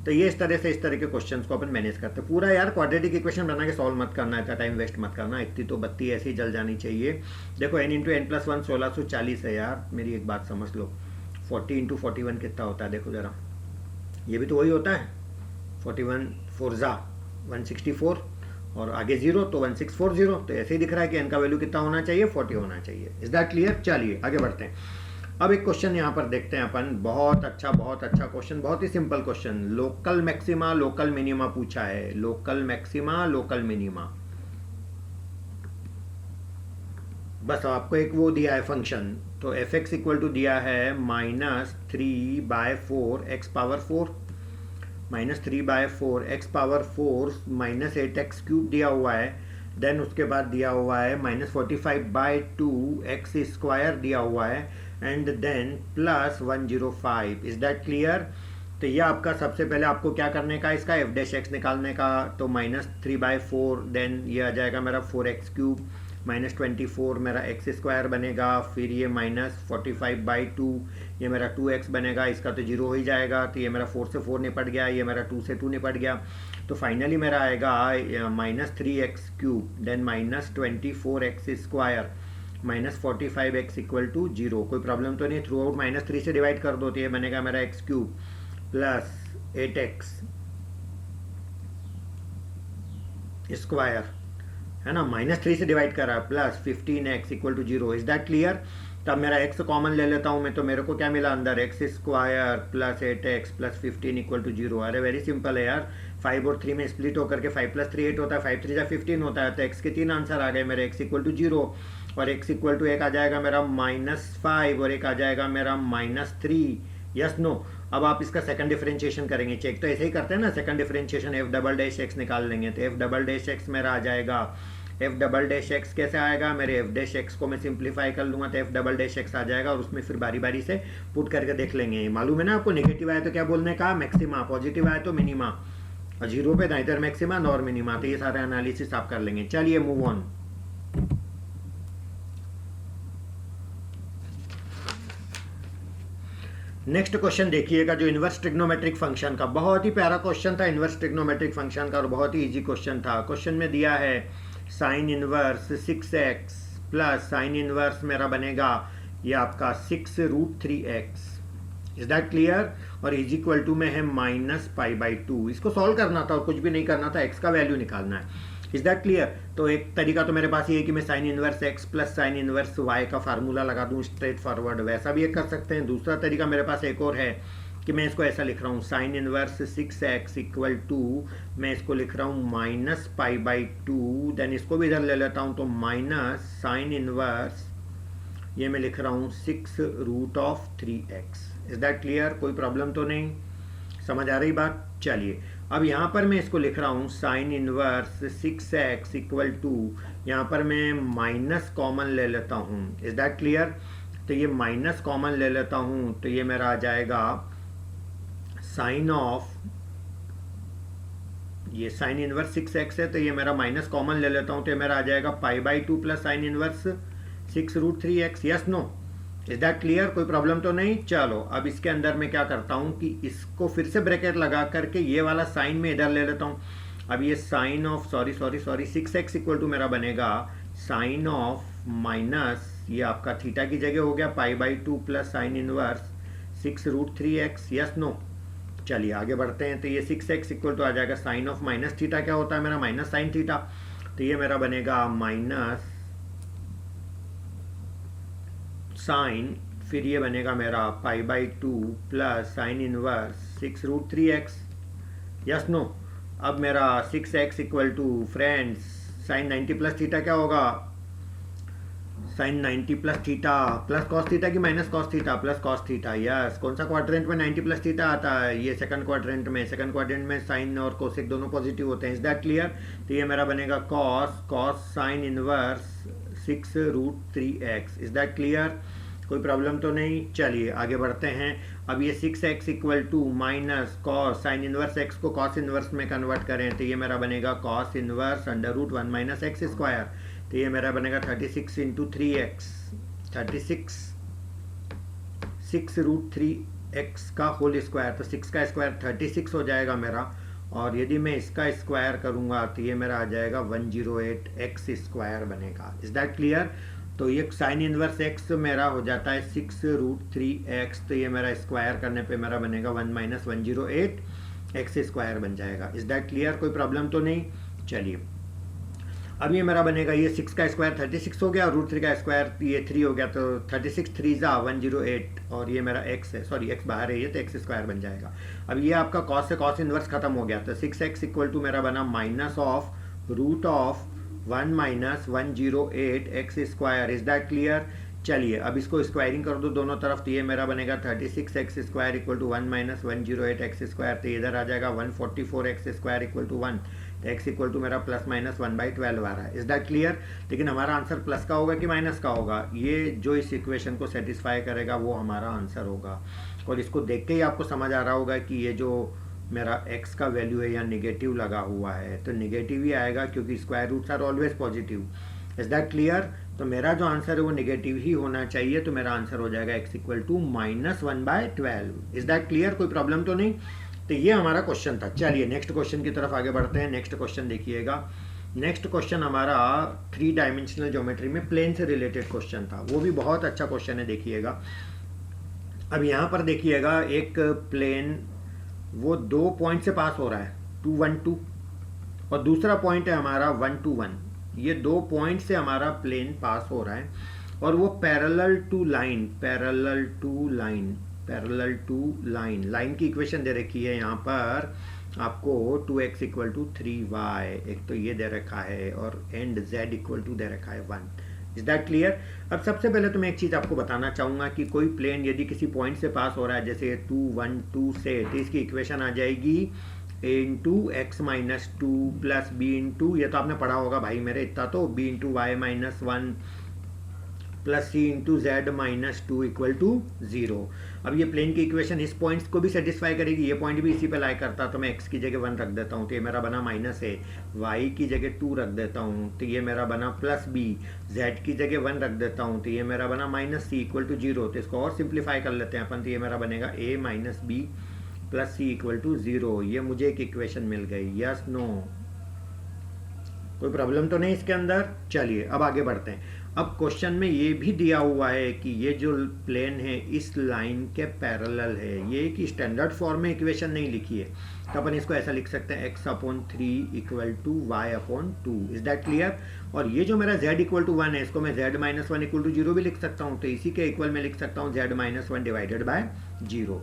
तो ये इस तरह के क्वेश्चंस को अपन मैनेज करते हैं। पूरा यार क्वाड्रेटिक इक्वेशन बना के सॉल्व मत करना, इतना टाइम वेस्ट मत करना, इतनी तो बत्ती ऐसे ही जल जानी चाहिए। देखो n इंटू n प्लस 1 1640 है यार। मेरी एक बात समझ लो, 40 इंटू 41 कितना होता है, देखो जरा, ये भी तो वही होता है। 41 4 जा 164 और आगे 0 तो 1640। तो ऐसे ही दिख रहा है कि n का वैल्यू कितना होना चाहिए, 40 होना चाहिए। Is that clear? चलिए आगे बढ़ते हैं। अब एक क्वेश्चन यहाँ पर देखते हैं अपन, बहुत अच्छा क्वेश्चन, बहुत ही simple question. Local maxima local minima पूछा है, लोकल मैक्सिमा लोकल मिनिमा। बस आपको एक वो दिया है फंक्शन, तो एफ एक्स इक्वल टू दिया है -3/4 x power 4, -3/4 x power 4 minus 8x cube दिया हुआ है। देन उसके बाद दिया हुआ है -45/2 एक्स स्क्वायर दिया हुआ है, and then plus 105। Is that clear? तो ये आपका सबसे पहले आपको क्या करने का, इसका एफ डैश एक्स निकालने का। तो -3/4, देन ये आ जाएगा मेरा 4x क्यूब, -24 मेरा एक्स स्क्वायर बनेगा, फिर ये -45/2 ये मेरा 2x बनेगा, इसका तो 0 हो ही जाएगा। तो ये मेरा 4 से 4 निपट गया, ये मेरा 2 से 2 निपट गया। तो फाइनली मेरा आएगा -3x cube, then -24x square -45x equal to 0। कोई प्रॉब्लम तो नहीं, थ्रू आउट -3 से डिवाइड कर दो, तो ये बनेगा मेरा x cube plus 8x square, है ना, -3 से डिवाइड करा, plus 15x equal to 0। Is that clear? तब मेरा x कॉमन ले लेता हूँ मैं, तो मेरे को क्या मिला अंदर, x square plus 8x plus 15 equal to 0। अरे वेरी सिंपल है यार, 5 और 3 में स्प्लिट होकर के 5 + 3 8 होता है, 5 3 15 होता है। तो x के 3 आंसर आ गए मेरे, x इक्वल टू 0 और x इक्वल टू एक आ जाएगा मेरा -5 और एक आ जाएगा मेरा -3। Yes no? अब आप इसका सेकंड डिफरेंशिएशन करेंगे, चेक तो ऐसे ही करते हैं ना, second differentiation f double dash x निकाल लेंगे। तो f डबल डैश x मेरा आ जाएगा, f डबल डैश x कैसे आएगा मेरे, f डैश x को मैं सिंप्लीफाई कर लूँगा तो f डबल डैश x आ जाएगा, और उसमें फिर बारी बारी से पुट करके देख लेंगे। मालूम है ना आपको, नेगेटिव आए तो क्या बोलने का, मैक्सिमा, पॉजिटिव आए तो मिनिमा, और 0 पे नाइदर मैक्सिमा नॉर मिनिमा। तो ये सारे एनालिसिस आप कर लेंगे। चलिए मूव ऑन। नेक्स्ट क्वेश्चन देखिएगा, जो इन्वर्स ट्रिग्नोमेट्रिक फंक्शन का, बहुत ही प्यारा क्वेश्चन था इन्वर्स ट्रिग्नोमेट्रिक फंक्शन का, और बहुत ही इजी क्वेश्चन था। क्वेश्चन में दिया है sine inverse 6x plus sine inverse मेरा बनेगा ये आपका 6√3x, इज दैट क्लियर? और इज इक्वल टू में है माइनस पाई बाई टू। इसको सॉल्व करना था और कुछ भी नहीं करना था, एक्स का वैल्यू निकालना है। Is that clear? तो एक तरीका तो मेरे पास ये है कि मैं sine inverse x plus sine inverse y का फार्मूला लगा दूं स्ट्रेट फॉरवर्ड, वैसा भी एक कर सकते हैं। दूसरा तरीका मेरे पास एक और है कि मैं इसको ऐसा लिख रहा हूँ, sine inverse 6x equal to, मैं इसको लिख रहा हूँ minus pi by two, then इसको भी इधर ले लेता हूँ तो माइनस साइन इनवर्स, ये मैं लिख रहा हूँ 6 root of 3x। Is that clear? कोई प्रॉब्लम तो नहीं? समझ आ रही बात? चलिए अब यहाँ पर मैं इसको लिख रहा हूँ sine inverse 6x equal to, यहाँ पर मैं माइनस कॉमन ले लेता हूँ। Is that clear? तो ये माइनस कॉमन ले लेता हूँ तो ये मेरा आ जाएगा साइन ऑफ, ये साइन इनवर्स 6x है तो ये मेरा माइनस कॉमन ले लेता हूँ तो ये मेरा आ जाएगा pi by two plus sine inverse 6 root 3x। Yes no? Is that clear? कोई प्रॉब्लम तो नहीं? चलो अब इसके अंदर मैं क्या करता हूँ कि इसको फिर से ब्रैकेट लगा करके ये वाला साइन में इधर ले लेता हूँ। अब ये sine of sorry 6x equal to मेरा बनेगा साइन ऑफ माइनस, ये आपका थीटा की जगह हो गया pi by two plus sine inverse 6 root 3x। Yes no? चलिए आगे बढ़ते हैं। तो ये 6x इक्वल टू आ जाएगा साइन ऑफ माइनस थीटा, क्या होता है मेरा माइनस साइन थीटा, तो ये मेरा बनेगा माइनस साइन, फिर ये बनेगा मेरा pi by two plus sine inverse 6 root 3x। Yes no? अब मेरा 6x equal to friends sine 90 plus theta क्या होगा, sine 90 plus theta plus cos theta की minus cos theta plus cos theta. Yes, कौन सा क्वाड्रेंट में 90 plus theta आता है? ये सेकंड क्वाड्रेंट में। सेकंड क्वाड्रेंट में साइन और कोसेक दोनों पॉजिटिव होते हैं। Is that clear? तो ये मेरा बनेगा cos sine inverse 6 root 3x। Is that clear? कोई प्रॉब्लम तो नहीं? चलिए आगे बढ़ते हैं। अब ये 6x equal to minus cos sine inverse x को कॉस इनवर्स में कन्वर्ट करें तो ये मेरा बनेगा cos inverse under root 1 minus x square, तो ये मेरा बनेगा 36 इंटू 3x, 6 रूट 3x का होल स्क्वायर, तो 6 का स्क्वायर 36 हो जाएगा मेरा, और यदि मैं इसका स्क्वायर करूंगा तो ये मेरा आ जाएगा 108x स्क्वायर बनेगा। Is that clear? तो ये साइन इनवर्स x मेरा हो जाता है 6 रूट 3x, तो ये मेरा स्क्वायर करने पे मेरा बनेगा 1 माइनस 108x स्क्वायर बन जाएगा। Is that clear? कोई प्रॉब्लम तो नहीं? चलिए अब ये मेरा बनेगा, ये 6 का स्क्वायर 36 हो गया और रूट 3 का स्क्वायर ये 3 हो गया, तो 36 3 जा 108, और ये मेरा x है, सॉरी x बाहर है ये, तो x स्क्वायर बन जाएगा। अब ये आपका कॉस से कॉस इनवर्स खत्म हो गया, तो 6x इक्वल टू मेरा बना minus of root of 1 minus 108x square. Is that clear? चलिए अब इसको स्क्वायरिंग कर दो दोनों तरफ, तो ये मेरा बनेगा 36x square equal to 1 minus 108x square, तो इधर आ जाएगा 144x square equal to 1, x equal to मेरा प्लस माइनस 1/12 आ रहा है। Is that clear? लेकिन हमारा आंसर प्लस का होगा कि माइनस का होगा, ये जो इस इक्वेशन को सेटिस्फाई करेगा वो हमारा आंसर होगा। और इसको देख के ही आपको समझ आ रहा होगा कि ये जो मेरा x का वैल्यू है या निगेटिव लगा हुआ है, तो निगेटिव ही आएगा क्योंकि square roots are always positive. Is that clear? तो मेरा जो आंसर है वो निगेटिव ही होना चाहिए, तो मेरा आंसर हो जाएगा x equal to minus 1/12। Is that clear? कोई प्रॉब्लम तो नहीं? तो ये हमारा क्वेश्चन था। चलिए नेक्स्ट क्वेश्चन की तरफ आगे बढ़ते हैं। नेक्स्ट क्वेश्चन देखिएगा। नेक्स्ट क्वेश्चन हमारा 3 डायमेंशनल ज्योमेट्री में प्लेन से रिलेटेड क्वेश्चन था, वो भी बहुत अच्छा क्वेश्चन है, देखिएगा। अब यहाँ पर देखिएगा एक प्लेन वो 2 पॉइंट से पास हो रहा है, 2 1 2, और दूसरा पॉइंट है हमारा 1 2 1। ये 2 पॉइंट से हमारा प्लेन पास हो रहा है और वो पैरेलल टू लाइन, लाइन की इक्वेशन दे रखी है यहाँ पर आपको 2x इक्वल टू 3y, एक तो ये दे रखा है, और एंड z इक्वल टू दे रखा है 1। Is that clear? अब सबसे पहले तो मैं एक चीज़ आपको बताना चाहूँगा कि कोई प्लेन यदि किसी पॉइंट से पास हो रहा है, जैसे 2 1 2 से, तो इसकी इक्वेशन आ जाएगी a into x minus 2 plus b into, ये तो आपने पढ़ा होगा भाई मेरे इतना, तो b into y minus 1 plus c into z minus 2 equal to 0। अब ये प्लेन की इक्वेशन इस पॉइंट्स को भी सेटिस्फाई करेगी, ये पॉइंट भी इसी पे लाई करता, तो मैं x की जगह 1 रख देता हूँ, तो ये मेरा बना माइनस है, y की जगह 2 रख देता हूँ, तो ये मेरा बना प्लस b, z की जगह 1 रख देता हूँ, तो ये मेरा बना माइनस c इक्वल टू 0। तो इसको और सिंप्लीफाई कर लेते हैं अपन, तो ये मेरा बनेगा a minus b plus c equal to 0। ये मुझे एक इक्वेशन मिल गई। Yes no? कोई प्रॉब्लम तो नहीं इसके अंदर। चलिए अब आगे बढ़ते हैं। अब क्वेश्चन में ये भी दिया हुआ है कि ये जो प्लेन है इस लाइन के पैरेलल है। ये कि स्टैंडर्ड फॉर्म में इक्वेशन नहीं लिखी है, तो अपन इसको ऐसा लिख सकते हैं x/3 equal to y/2। Is that clear? और ये जो मेरा z इक्वल टू 1 है, इसको मैं z-1 इक्वल टू 0 भी लिख सकता हूँ, तो इसी के इक्वल में लिख सकता हूँ z-1 divided by 0।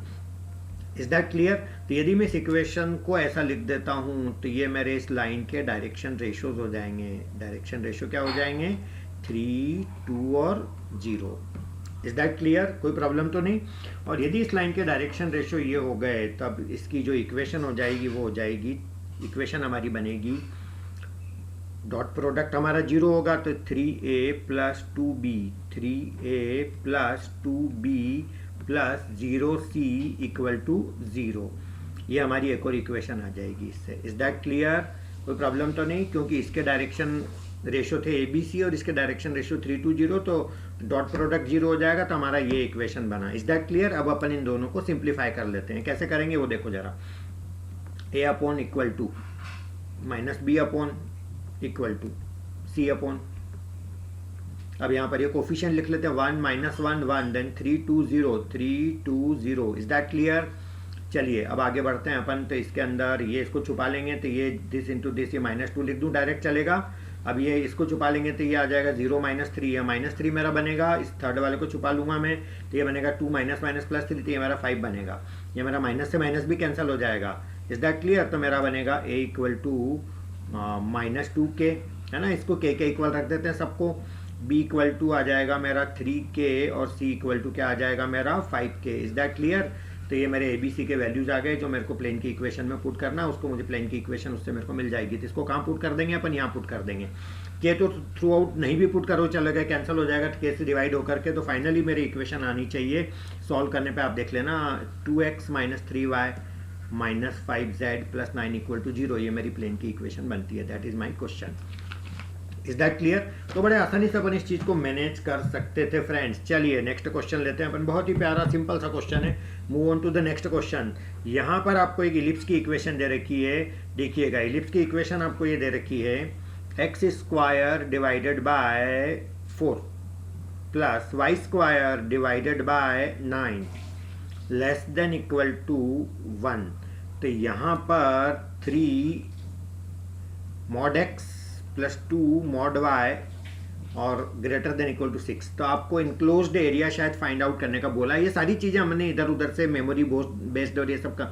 Is that clear? तो यदि मैं इस इक्वेशन को ऐसा लिख देता हूँ तो ये मेरे इस लाइन के डायरेक्शन रेशियोज हो जाएंगे। डायरेक्शन रेशियो क्या हो जाएंगे? 3, 2 और 0। Is that clear? कोई प्रॉब्लम तो नहीं। और यदि इस लाइन के डायरेक्शन रेशियो ये हो गए, तब इसकी जो इक्वेशन हो जाएगी वो हो जाएगी, इक्वेशन हमारी बनेगी, डॉट प्रोडक्ट हमारा 0 होगा तो 3a plus 2b, 3a plus 2b plus 0c equal to 0। ये हमारी एक और इक्वेशन आ जाएगी इससे। Is that clear? कोई प्रॉब्लम तो नहीं, क्योंकि इसके डायरेक्शन रेशो थे ABC और इसके डायरेक्शन रेशो 3 to 0, तो डॉट प्रोडक्ट 0 हो जाएगा, तो हमारा ये इक्वेशन बना। Is that clear? अब अपन इन दोनों को सिंप्लीफाई कर लेते हैं। कैसे करेंगे वो देखो जरा। a/, equal to minus b/, equal to c/। अब यहाँ पर ये कोफिशिएंट लिख लेते हैं, 1 - 1 1, देन 3 2 0 3 2 0। Is that clear? चलिए अब आगे बढ़ते हैं अपन। तो इसके अंदर ये इसको छुपा लेंगे, तो ये दिस इंटू दिस, ये -2 लिख दूँ, डायरेक्ट चलेगा। अब ये इसको छुपा लेंगे तो ये आ जाएगा 0 - 3, या -3 मेरा बनेगा। इस थर्ड वाले को छुपा लूंगा मैं, तो ये बनेगा 2 - -3, तो ये मेरा 5 बनेगा। ये मेरा माइनस से माइनस भी कैंसिल हो जाएगा। Is that clear? तो मेरा बनेगा a इक्वल टू -2k, है ना। इसको k के इक्वल रख देते हैं सबको। b इक्वल टू आ जाएगा मेरा 3k और c इक्वल टू क्या आ जाएगा मेरा 5k। Is that clear? तो ये मेरे ABC के वैल्यूज आ गए जो मेरे को प्लेन की इक्वेशन में पुट करना है। उसको मुझे प्लेन की इक्वेशन उससे मेरे को मिल जाएगी। तो इसको कहाँ पुट कर देंगे अपन? यहाँ पुट कर देंगे। के तो थ्रू आउट नहीं भी पुट करो चलेगा, कैंसिल हो जाएगा के से डिवाइड होकर के। तो फाइनली मेरी इक्वेशन आनी चाहिए। सॉल्व करने पर आप देख लेना, 2x - 3y - 5z + 9 equal to 0। ये मेरी प्लेन की इक्वेशन बनती है। That is my question. Is that clear? तो बड़े आसानी से अपन इस चीज को मैनेज कर सकते थे फ्रेंड्स। चलिए नेक्स्ट क्वेश्चन लेते हैं अपन। बहुत ही प्यारा सिंपल सा क्वेश्चन है। Move on to the next question. यहाँ पर आपको एक इलिप्स की इक्वेशन दे रखी है। देखिएगा इलिप्स की इक्वेशन आपको ये दे रखी है, x² divided by 4 plus y² divided by 9 less than equal to 1। तो यहाँ पर 3 mod x plus 2 mod y और ग्रेटर देन इक्वल टू 6। तो आपको इनक्लोज्ड एरिया शायद फाइंड आउट करने का बोला। ये सारी चीज़ें हमने इधर उधर से मेमोरी बेस्ड और ये सब का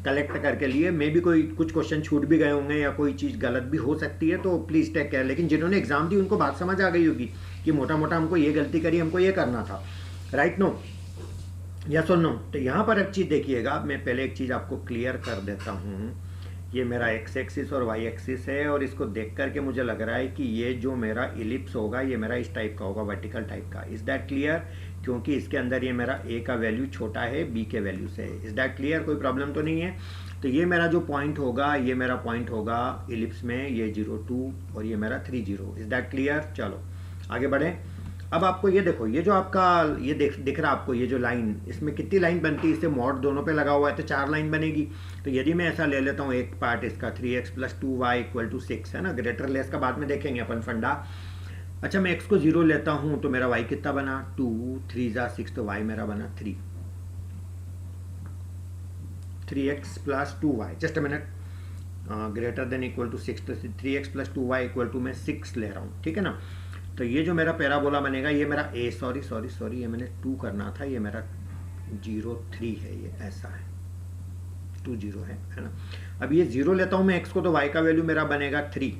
कलेक्ट करके लिए। मे भी कोई कुछ क्वेश्चन छूट भी गए होंगे या कोई चीज़ गलत भी हो सकती है, तो प्लीज़ टेक केयर। लेकिन जिन्होंने एग्जाम दी उनको बात समझ आ गई होगी कि मोटा मोटा हमको ये गलती करी, हमको ये करना था। राइट? नो? यस और नो? तो यहाँ पर एक चीज़ देखिएगा, मैं पहले एक चीज़ आपको क्लियर कर देता हूँ। ये मेरा x एक्सिस और y एक्सिस है, और इसको देख करके मुझे लग रहा है कि ये जो मेरा इलिप्स होगा ये मेरा इस टाइप का होगा, वर्टिकल टाइप का। Is that clear? क्योंकि इसके अंदर ये मेरा a का वैल्यू छोटा है b के वैल्यू से। Is that clear? कोई प्रॉब्लम तो नहीं है। तो ये मेरा जो पॉइंट होगा, ये मेरा पॉइंट होगा इलिप्स में, ये 0 2 और ये मेरा 3 0। Is that clear? चलो आगे बढ़े। अब आपको ये देखो, ये जो आपका ये दिख रहा आपको, ये जो लाइन, इसमें कितनी लाइन बनती है? इससे मॉड दोनों पे लगा हुआ है तो 4 लाइन बनेगी। तो यदि मैं ऐसा ले लेता हूँ एक पार्ट इसका, 3x + 2y इक्वल टू 6, है ना। ग्रेटर लेस का बाद में देखेंगे अपन फंडा। अच्छा मैं x को 0 लेता हूँ तो मेरा y कितना बना? 2 3 × 6, तो y मेरा बना 3। 3x + 2y, just a minute, greater than equal to 6, तो 3x + 2y इक्वल टू मैं 6 ले रहा हूँ, ठीक है ना। तो ये जो मेरा पैराबोला बनेगा, ये मेरा a, सॉरी ये मैंने 2 करना था, ये मेरा 0 3 है, ये ऐसा है, 2 0 है ना। अब ये 0 लेता हूँ मैं x को, तो y का वैल्यू मेरा बनेगा 3।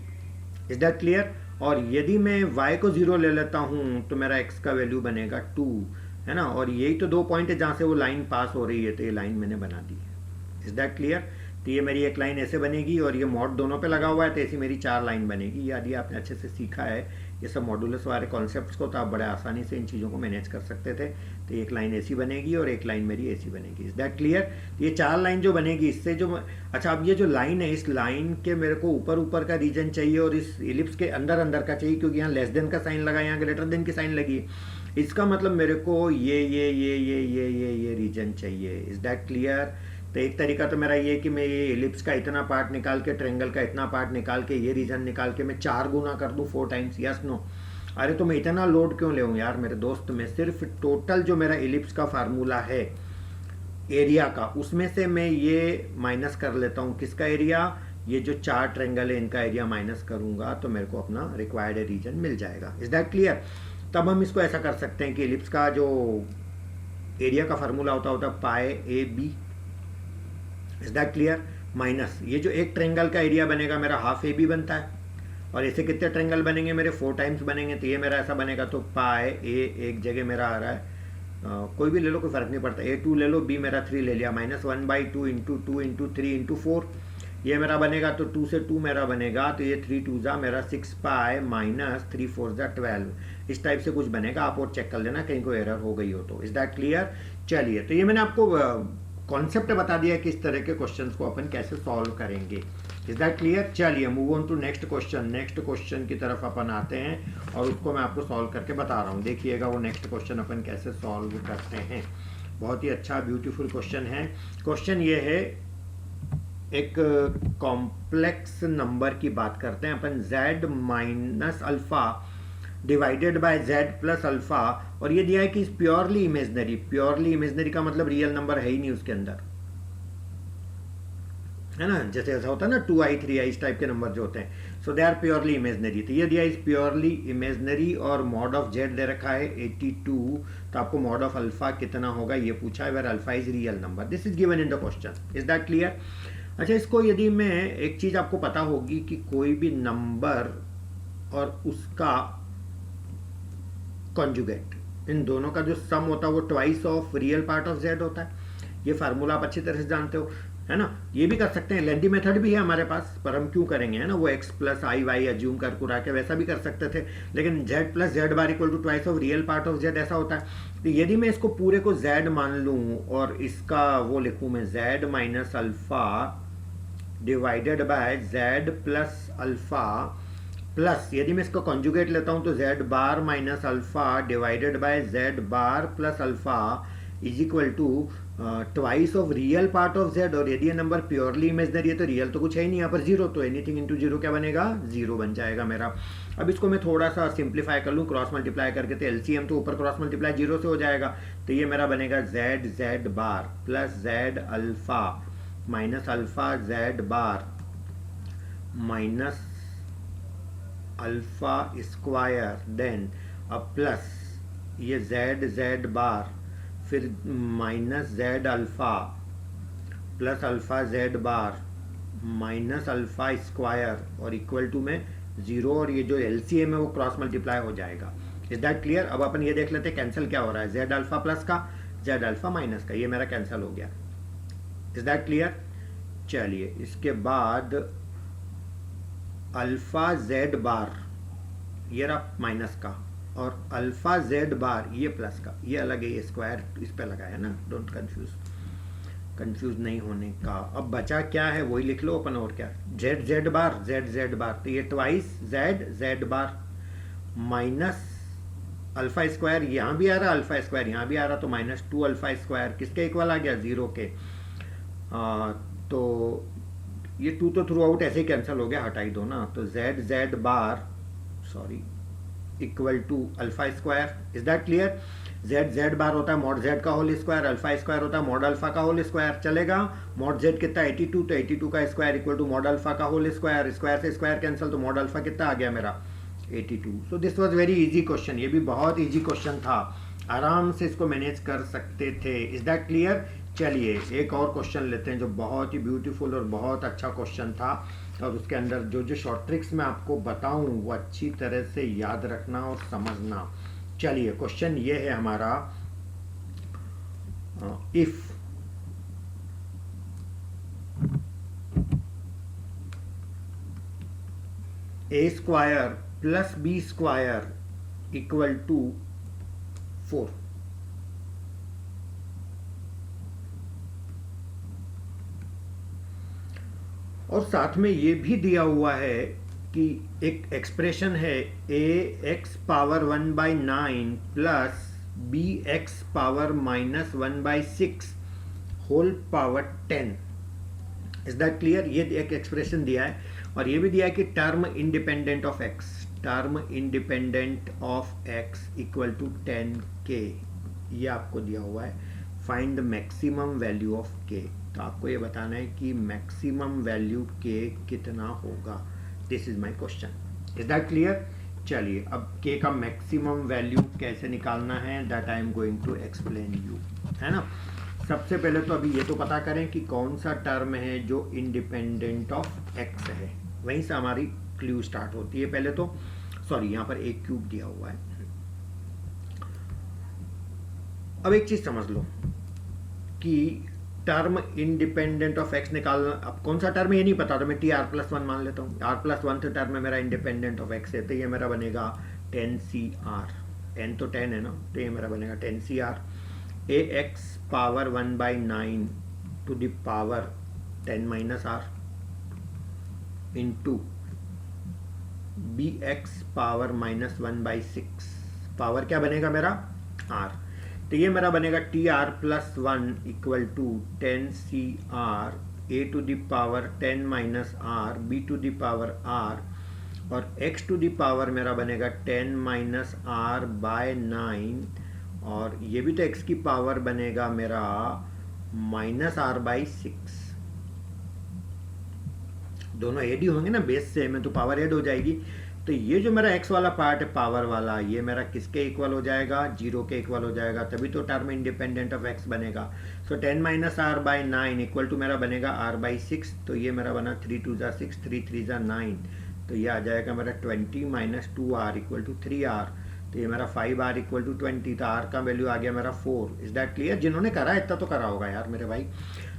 Is that clear? और यदि मैं y को 0 ले लेता हूँ तो मेरा x का वैल्यू बनेगा 2, है ना। और यही तो 2 पॉइंट है जहाँ से वो लाइन पास हो रही है, तो ये लाइन मैंने बना दी है। Is that clear? तो ये मेरी एक लाइन ऐसे बनेगी और ये मॉड दोनों पे लगा हुआ है, तो ऐसी मेरी 4 लाइन बनेगी। यदि आपने अच्छे से सीखा है ये सब मॉडुलस वाले कॉन्सेप्ट्स को, तो आप बड़े आसानी से इन चीज़ों को मैनेज कर सकते थे। तो एक लाइन ऐसी बनेगी और एक लाइन मेरी ऐसी बनेगी। Is that clear? ये 4 लाइन जो बनेगी इससे जो, अच्छा अब ये जो लाइन है, इस लाइन के मेरे को ऊपर का रीजन चाहिए और इस इलिप्स के अंदर का चाहिए, क्योंकि यहाँ लेस देन का साइन लगा, यहाँ ग्रेटर देन की साइन लगी। इसका मतलब मेरे को ये रीजन चाहिए। Is that clear? तो एक तरीका तो मेरा ये है कि मैं ये एलिप्स का इतना पार्ट निकाल के, ट्रेंगल का इतना पार्ट निकाल के, ये रीजन निकाल के मैं 4 गुना कर दूँ 4 टाइम्स, यस नो? अरे तो मैं इतना लोड क्यों ले यार मेरे दोस्त? मैं सिर्फ टोटल जो मेरा एलिप्स का फार्मूला है एरिया का, उसमें से मैं ये माइनस कर लेता हूँ। किसका एरिया? ये जो 4 ट्रेंगल है इनका एरिया माइनस करूंगा तो मेरे को अपना रिक्वायर्ड रीजन मिल जाएगा। Is that clear? तब हम इसको ऐसा कर सकते हैं कि एलिप्स का जो एरिया का फार्मूला होता pi A B. Is that clear? Minus ये जो एक ट्रेंगल का एरिया बनेगा मेरा हाफ ए बी बनता है, और ऐसे कितने ट्रेंगल बनेंगे मेरे? 4 टाइम्स बनेंगे, तो ये मेरा ऐसा बनेगा। तो पाई ए एक जगह मेरा आ रहा है, कोई भी ले लो, कोई फर्क नहीं पड़ता, A2 ले लो, B मेरा 3 ले लिया, -1/2 इंटू 2 इंटू 3 इंटू 4 ये मेरा बनेगा। तो 2 से 2 मेरा बनेगा, तो ये 3 2 जा मेरा 6 पाई माइनस 3 4 जा 12। इस टाइप से कुछ बनेगा, आप और चेक कर लेना कहीं कोई एरर हो गई हो तो। Is that clear? चलिए, तो ये मैंने आपको कॉन्सेप्ट बता दिया कि इस तरह के क्वेश्चंस को अपन कैसे सॉल्व करेंगे। Is that clear? चलिए move on to next question. Next question की तरफ अपन आते हैं और उसको मैं आपको सॉल्व करके बता रहा हूँ। देखिएगा वो नेक्स्ट क्वेश्चन अपन कैसे सॉल्व करते हैं। बहुत ही अच्छा ब्यूटीफुल क्वेश्चन है। क्वेश्चन ये है, एक कॉम्प्लेक्स नंबर की बात करते हैं अपन, z minus alpha divided by z plus alpha, और ये दिया है कि प्योरली इमेजनरी। प्योरली इमेजनरी का मतलब रियल नंबर है ही नहीं उसके अंदर, है ना? जैसे ऐसा होता है ना 2i 3i इस टाइप के नंबर जो होते हैं, सो दे आर प्योरली इमेजनरी। तो ये दिया इज प्योरली इमेजनरी और मॉड ऑफ z दे रखा है 82, तो आपको मॉड ऑफ अल्फा कितना होगा ये पूछा है, where alpha is real number. This is given in the question. Is that clear? अच्छा, इसको यदि मैं एक चीज आपको पता होगी कि कोई भी नंबर और उसका कॉन्जुगेट, इन दोनों का जो सम होता है वो twice of real part of z होता है। ये फार्मूला आप अच्छी तरह से जानते हो, है ना? ये भी कर सकते हैं, लेंदी मेथड भी है हमारे पास, पर हम क्यों करेंगे, है ना? वो x प्लस आई वाई एज्यूम कर कुरा के वैसा भी कर सकते थे, लेकिन z plus z bar equal to twice of real part of z ऐसा होता है। तो यदि मैं इसको पूरे को z मान लूँ और इसका वो लिखूँ मैं z minus alpha divided by z plus alpha, plus यदि मैं इसको कॉन्जुगेट लेता हूं तो z bar minus alpha divided by z bar plus alpha is equal to twice of real part of z। और यदि ये नंबर प्योरली इमेजनरी है तो रियल तो कुछ है ही नहीं यहाँ पर, जीरो, तो एनीथिंग इनटू जीरो क्या बनेगा? जीरो बन जाएगा मेरा। अब इसको मैं थोड़ा सा सिंप्लीफाई कर लूँ, क्रॉस मल्टीप्लाई करके, तो एलसीएम तो ऊपर क्रॉस मल्टीप्लाई जीरो से हो जाएगा, तो ये मेरा बनेगा z bar plus z alpha minus alpha z bar minus alpha square, then अब प्लस ये z बार, फिर minus z alpha plus alpha z bar minus alpha square और इक्वल टू में जीरो, और ये जो एलसीएम है वो क्रॉस मल्टीप्लाई हो जाएगा। Is that clear? अब अपन ये देख लेते हैं कैंसिल क्या हो रहा है, z अल्फा प्लस का z अल्फा माइनस का, ये मेरा कैंसिल हो गया। Is that clear? चलिए, इसके बाद अल्फा z बार ये रहा माइनस का, और अल्फा z बार ये प्लस का, ये अलग है, ये स्क्वायर इस पे लगा है ना, डोंट कंफ्यूज नहीं होने का। अब बचा क्या है वही लिख लो अपन, और क्या, z बार, तो ये twice z bar minus alpha square, यहाँ भी आ रहा अल्फा स्क्वायर, यहाँ भी आ रहा, तो माइनस 2 अल्फा स्क्वायर किसके इक्वल आ गया? जीरो के। तो ये 2 तो थ्रू आउट ऐसे ही कैंसिल हो गया, हटाई दो ना, तो z bar sorry equal to alpha square. Is that clear? z bar होता है मॉड z का होल स्क्वायर, अल्फा स्क्वायर होता है मॉड अल्फा का होल स्क्वायर, चलेगा? मॉड z कितना 82, तो 82 का square equal to mod alpha का होल स्क्वायर, स्क्वायर से स्क्वायर कैंसिल, तो मॉड अल्फा कितना आ गया मेरा? 82। So this was very easy question, ये भी बहुत इजी क्वेश्चन था, आराम से इसको मैनेज कर सकते थे। Is that clear? चलिए एक और क्वेश्चन लेते हैं जो बहुत ही ब्यूटीफुल और बहुत अच्छा क्वेश्चन था, और उसके अंदर जो जो शॉर्ट ट्रिक्स मैं आपको बताऊं वो अच्छी तरह से याद रखना और समझना। चलिए क्वेश्चन ये है हमारा, if a square plus b square equal to 4, और साथ में ये भी दिया हुआ है कि एक एक्सप्रेशन है ax power 1/9 plus bx power -1/6 whole power 10। Is that clear? ये एक एक्सप्रेशन दिया है और ये भी दिया है कि term independent of x, term independent of x equal to 10k, ये आपको दिया हुआ है। Find the maximum value of k, तो आपको ये बताना है कि मैक्सिमम वैल्यू k कितना होगा। This is my question. Is that clear? चलिए अब k का मैक्सिमम वैल्यू कैसे निकालना है that I am going to explain you, है ना। सबसे पहले तो अभी ये तो पता करें कि कौन सा टर्म है जो इंडिपेंडेंट ऑफ x है, वहीं से हमारी क्लू स्टार्ट होती है। पहले तो सॉरी, यहाँ पर एक क्यूब दिया हुआ है। अब एक चीज समझ लो कि टर्म इंडिपेंडेंट ऑफ एक्स निकालना, अब कौन सा टर्म ये नहीं पता, तो मैं TR+1 मान लेता हूँ। R+1 तो टर्म में मेरा इंडिपेंडेंट ऑफ एक्स है, तो ये मेरा बनेगा 10CR, n तो 10 है ना, तो ये मेरा बनेगा 10CR। AX power 1/9 to the power 10 - R into BX power -1/6, power क्या बनेगा मेरा R, तो ये मेरा बनेगा TR+1 equal to 10CR A to the power 10 - R B to the power R और X टू द पावर मेरा बनेगा 10 - R/9 और ये भी तो X की पावर बनेगा मेरा -R/6। दोनों ऐड ही होंगे ना बेस से, में तो पावर ऐड हो जाएगी। तो ये जो मेरा x वाला पार्ट है पावर वाला, ये मेरा किसके इक्वल हो जाएगा? 0 के इक्वल हो जाएगा, तभी तो टर्म इंडिपेंडेंट ऑफ x बनेगा। सो 10 - R/9 इक्वल टू मेरा बनेगा R/6, तो ये मेरा बना 3 × 2 = 6 3 × 3 = 9, तो ये आ जाएगा मेरा 20 - 2R इक्वल टू 3R, तो ये मेरा 5R इक्वल टू 20, तो R का वैल्यू आ गया मेरा 4। Is that clear? जिन्होंने करा इतना तो करा होगा यार मेरे भाई।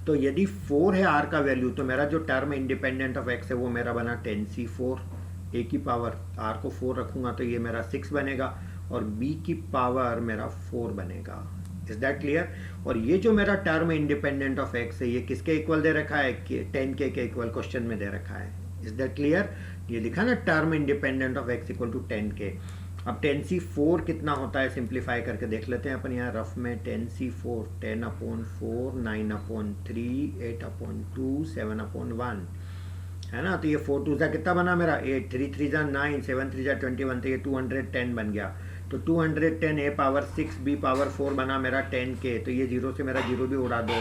तो यदि 4 है R का वैल्यू, तो मेरा जो टर्म इंडिपेंडेंट ऑफ x है वो मेरा बना 10C4, A की पावर R को 4 रखूंगा तो ये मेरा 6 बनेगा और B की पावर मेरा 4 बनेगा। Is that clear? और ये जो मेरा टर्म इंडिपेंडेंट ऑफ x है ये किसके इक्वल दे रखा है? 10k के इक्वल क्वेश्चन में दे रखा है। Is that clear? ये लिखा ना term independent of x equal to 10k। अब 10C4 कितना होता है, सिंप्लीफाई करके देख लेते हैं अपन यहाँ रफ में। 10C4 10/4 9/3 8/2 7/1 है ना, तो ये 4 2 ज़ा कितना बना मेरा 8 3 3 ज़ा 9 7 3 ज़ा 21, तो ये 210 बन गया। तो 210 A पावर 6 B पावर 4 बना मेरा 10k, तो ये 0 से मेरा 0 भी उड़ा दो,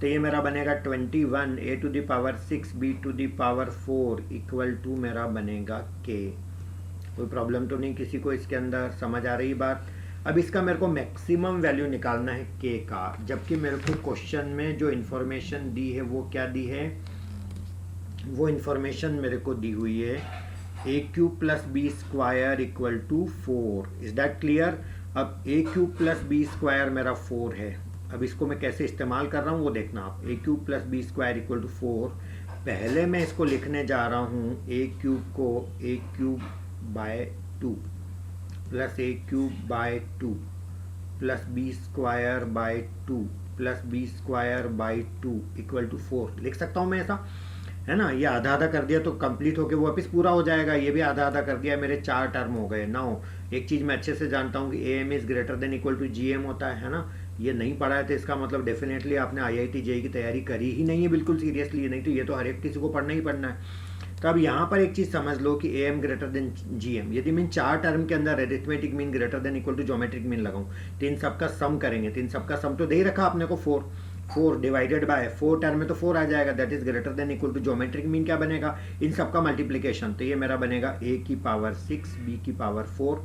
तो ये मेरा बनेगा 21 A to the power 6 B to the power 4 equal to मेरा बनेगा k। कोई प्रॉब्लम तो नहीं किसी को इसके अंदर? समझ आ रही बात? अब इसका मेरे को मैक्सिमम वैल्यू निकालना है k का, जबकि मेरे को क्वेश्चन में जो इन्फॉर्मेशन दी है वो क्या दी है? वो इन्फॉर्मेशन मेरे को दी हुई है AQ + B² equal to 4। Is that clear? अब AQ + B² मेरा 4 है। अब इसको मैं कैसे इस्तेमाल कर रहा हूँ वो देखना आप। AQ + B² इक्वल टू 4, पहले मैं इसको लिखने जा रहा हूँ AQ को A³/2 plus A³/2 plus B²/2 plus B²/2 equal to 4 लिख सकता हूँ मैं ऐसा, है ना। ये आधा आधा कर दिया तो कंप्लीट होके वो वापस पूरा हो जाएगा। ये भी आधा आधा कर दिया, मेरे 4 टर्म हो गए। नाउ एक चीज़ मैं अच्छे से जानता हूँ कि AM is greater than equal to GM होता है ना। ये नहीं पढ़ा है तो इसका मतलब डेफिनेटली आपने IIT JEE की तैयारी करी ही नहीं है बिल्कुल सीरियसली, नहीं तो ये तो हर एक किसी को पढ़ना ही पढ़ना है। तो अब यहाँ पर एक चीज़ समझ लो कि AM ग्रेटर देन GM, यदि मैं 4 टर्म के अंदर arithmetic mean greater than equal to geometric mean लगाऊं तो इन सबका सम करेंगे, तो इन सबका सम तो दे ही रखा आपने को 4 डिवाइडेड बाय 4 टर्म में तो 4 आ जाएगा, that is greater than equal to geometric mean क्या बनेगा? इन सबका मल्टीप्लिकेशन, तो ये मेरा बनेगा A की पावर 6 B की पावर 4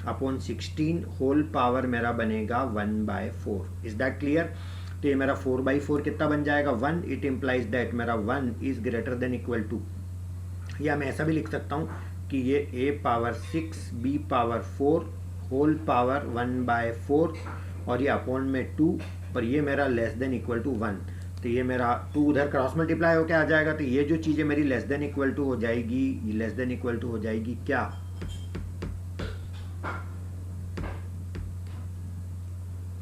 अपॉन 16 होल पावर मेरा बनेगा 1/4। Is that clear? तो ये मेरा 4/4 कितना बन जाएगा? 1। इट इम्प्लाइज दैट मेरा 1 is greater than equal to, या मैं ऐसा भी लिख सकता हूँ कि ये A power 6 B power 4 whole power 1/4 और ये अपॉन में 2 और ये मेरा लेस देन इक्वल टू 1, तो ये मेरा 2 उधर क्रॉस मल्टीप्लाई होकर आ जाएगा। तो ये जो चीज़ें मेरी लेस देन इक्वल टू हो जाएगी, लेस देन इक्वल टू हो जाएगी क्या?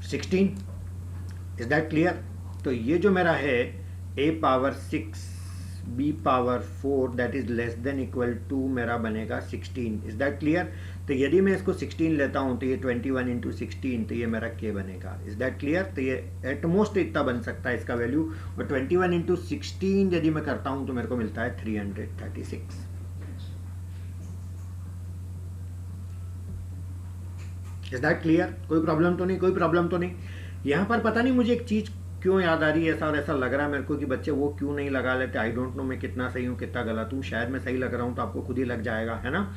16। Is that clear? तो ये जो मेरा है A power 6 b power 4 that is less than equal to मेरा बनेगा 16। Is that clear? तो यदि मैं इसको 16 लेता हूँ तो ये 21 इंटू 16, तो ये मेरा k बनेगा। Is that clear? तो ये एटमोस्ट इतना बन सकता है इसका वैल्यू, और 21 इंटू 16 यदि मैं करता हूँ तो मेरे को मिलता है 336। Is that clear? कोई प्रॉब्लम तो नहीं? कोई प्रॉब्लम तो नहीं। यहाँ पर पता नहीं मुझे एक चीज़ क्यों याद आ रही है, ऐसा और ऐसा लग रहा है मेरे को कि बच्चे वो क्यों नहीं लगा लेते। आई डोंट नो मैं कितना सही हूँ कितना गलत हूँ, शायद मैं सही लग रहा हूँ तो आपको खुद ही लग जाएगा, है ना।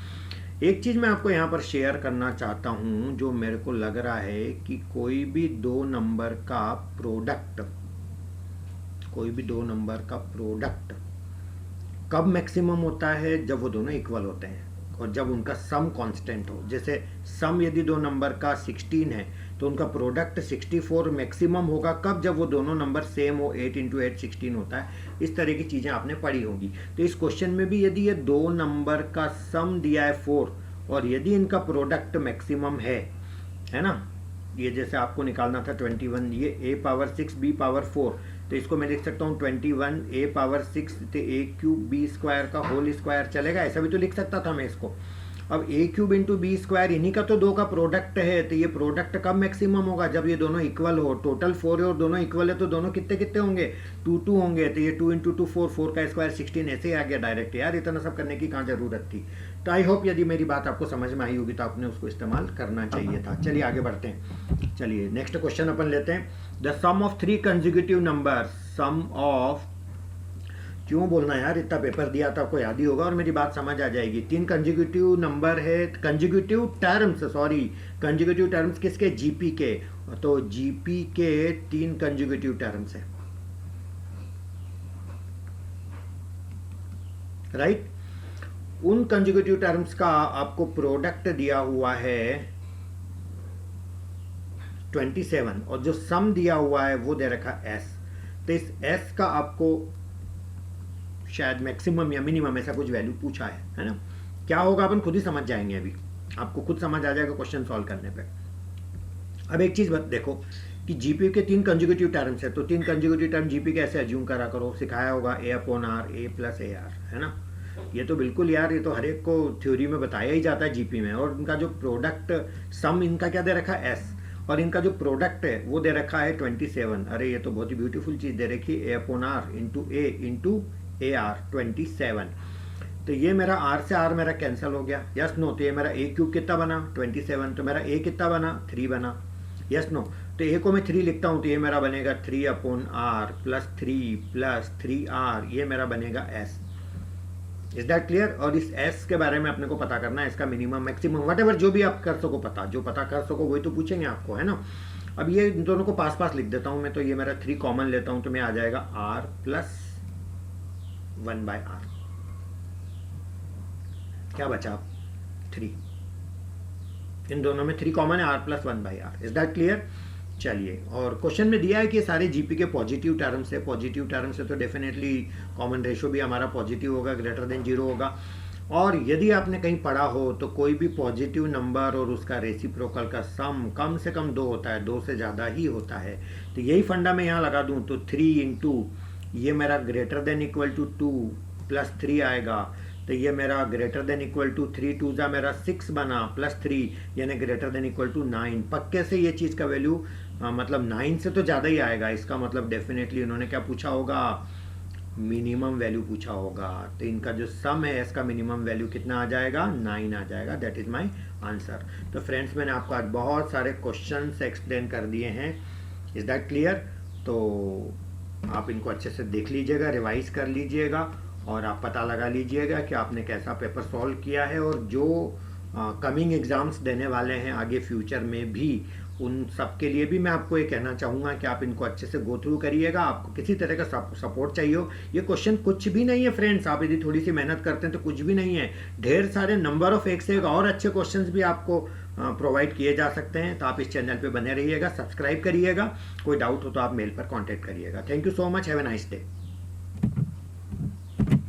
एक चीज़ मैं आपको यहाँ पर शेयर करना चाहता हूँ जो मेरे को लग रहा है कि कोई भी दो नंबर का प्रोडक्ट कब मैक्सिमम होता है? जब वो दोनों इक्वल होते हैं और जब उनका सम कांस्टेंट हो। जैसे सम यदि दो नंबर का 16 है तो उनका प्रोडक्ट 64 मैक्सिमम होगा कब? जब वो दोनों नंबर सेम हो। 8 इंटू 8 16 होता है। इस तरह की चीज़ें आपने पढ़ी होंगी। तो इस क्वेश्चन में भी यदि ये दो नंबर का सम दिया है 4 और यदि इनका प्रोडक्ट मैक्सिमम है ना, ये जैसे आपको निकालना था 21, ये a पावर 6 b पावर 4, तो इसको मैं लिख सकता हूँ 21 a पावर 6 तो a क्यूब b स्क्वायर का होल स्क्वायर चलेगा, ऐसा भी तो लिख सकता था मैं इसको। अब a cube into b square इन्हीं का तो दो का प्रोडक्ट है, तो ये प्रोडक्ट कब मैक्सिमम होगा? जब ये दोनों इक्वल हो। टोटल 4 है और दोनों इक्वल है तो दोनों कितने कितने होंगे? 2 2 होंगे। तो ये 2 इंटू 2 4, 4 का स्क्वायर 16, ऐसे ही आ गया डायरेक्ट। यार इतना सब करने की कहाँ जरूरत थी? तो आई होप यदि मेरी बात आपको समझ में आई होगी तो आपने उसको इस्तेमाल करना चाहिए था। चलिए आगे बढ़ते हैं। चलिए नेक्स्ट क्वेश्चन अपन लेते हैं। The sum of 3 consecutive number, sum of, क्यों बोलना यार, इतना पेपर दिया था आपको याद ही होगा और मेरी बात समझ आ जाएगी। 3 कंसेक्यूटिव नंबर है, कंसेक्यूटिव टर्म्स किसके? जीपी के। तो जीपी के 3 कंसेक्यूटिव टर्म्स है, राइट। उन कंसेक्यूटिव टर्म्स का आपको प्रोडक्ट दिया हुआ है 27 और जो सम दिया हुआ है वो दे रखा s। तो इस s का आपको शायद मैक्सिमम या मिनिमम ऐसा कुछ वैल्यू पूछा है ना। क्या होगा अपन खुद ही समझ जाएंगे, अभी आपको खुद समझ आ जाएगा क्वेश्चन सॉल्व करने पे। अब एक चीज देखो कि जीपी के 3 कंसेक्यूटिव टर्म्स है, तो 3 कंसेक्यूटिव टर्म जीपी कैसे एज्यूम करा करो, सिखाया होगा a/r a प्लस AR, है ना। ये तो बिल्कुल यार, ये तो हर एक को थ्योरी में बताया ही जाता है जीपी में। और उनका जो प्रोडक्ट सम इनका क्या दे रखा है s, और इनका जो प्रोडक्ट है वो दे रखा है 27। अरे ये तो बहुत ही ब्यूटीफुल चीज दे रखी है, a/r into a into AR 27। तो ये मेरा r से r मेरा कैंसिल हो गया, यस नो। तो ये मेरा a क्यूब कितना बना? 27। तो मेरा a कितना बना? 3 बना, यस नो। तो a को मैं 3 लिखता हूँ तो ये मेरा बनेगा 3/r प्लस 3 प्लस 3r, ये मेरा बनेगा s। Is that clear? और इस s के बारे में अपने को पता करना है, इसका मिनिमम मैक्सिमम वट जो भी आप कर सको पता, जो पता कर सको वही तो पूछेंगे आपको, है ना। अब ये इन दोनों को पास पास लिख देता हूँ मैं, तो ये मेरा 3 कॉमन लेता हूँ तो मैं आ जाएगा r प्लस 1/r, क्या बचा? 3। इन दोनों में 3 कॉमन है, r plus 1/r। Is that clear? चलिए, और क्वेश्चन में दिया है कि सारे जीपी के पॉजिटिव टर्म्स है। पॉजिटिव टर्म्स है तो डेफिनेटली कॉमन रेशो भी हमारा पॉजिटिव होगा, ग्रेटर देन 0 होगा। और यदि आपने कहीं पढ़ा हो तो कोई भी पॉजिटिव नंबर और उसका रेसिप्रोकल का सम कम से कम 2 होता है, 2 से ज़्यादा ही होता है। तो यही फंडा मैं यहाँ लगा दूँ तो 3 इंटू ये मेरा greater than equal to 2 plus 3 आएगा, तो ये मेरा ग्रेटर देन इक्वल टू 3 2 जा मेरा 6 बना प्लस 3 यानी ग्रेटर देन इक्वल टू 9। पक्के से ये चीज़ का वैल्यू मतलब 9 से तो ज़्यादा ही आएगा। इसका मतलब डेफिनेटली इन्होंने क्या पूछा होगा? मिनिमम वैल्यू पूछा होगा। तो इनका जो सम है इसका मिनिमम वैल्यू कितना आ जाएगा? 9 आ जाएगा। That is my answer. तो फ्रेंड्स मैंने आपको आज बहुत सारे क्वेश्चन एक्सप्लेन कर दिए हैं। Is that clear? तो आप इनको अच्छे से देख लीजिएगा, रिवाइज कर लीजिएगा और आप पता लगा लीजिएगा कि आपने कैसा पेपर सॉल्व किया है। और जो कमिंग एग्ज़ाम्स देने वाले हैं आगे फ्यूचर में भी, उन सब के लिए भी मैं आपको ये कहना चाहूँगा कि आप इनको अच्छे से गो थ्रू करिएगा। आपको किसी तरह का सपोर्ट चाहिए हो, ये क्वेश्चन कुछ भी नहीं है फ्रेंड्स। आप यदि थोड़ी सी मेहनत करते हैं तो कुछ भी नहीं है। ढेर सारे नंबर ऑफ एक से एक और अच्छे क्वेश्चंस भी आपको प्रोवाइड किए जा सकते हैं। तो आप इस चैनल पे बने रहिएगा, सब्सक्राइब करिएगा। कोई डाउट हो तो आप मेल पर कॉन्टैक्ट करिएगा। Thank you so much, have a nice day.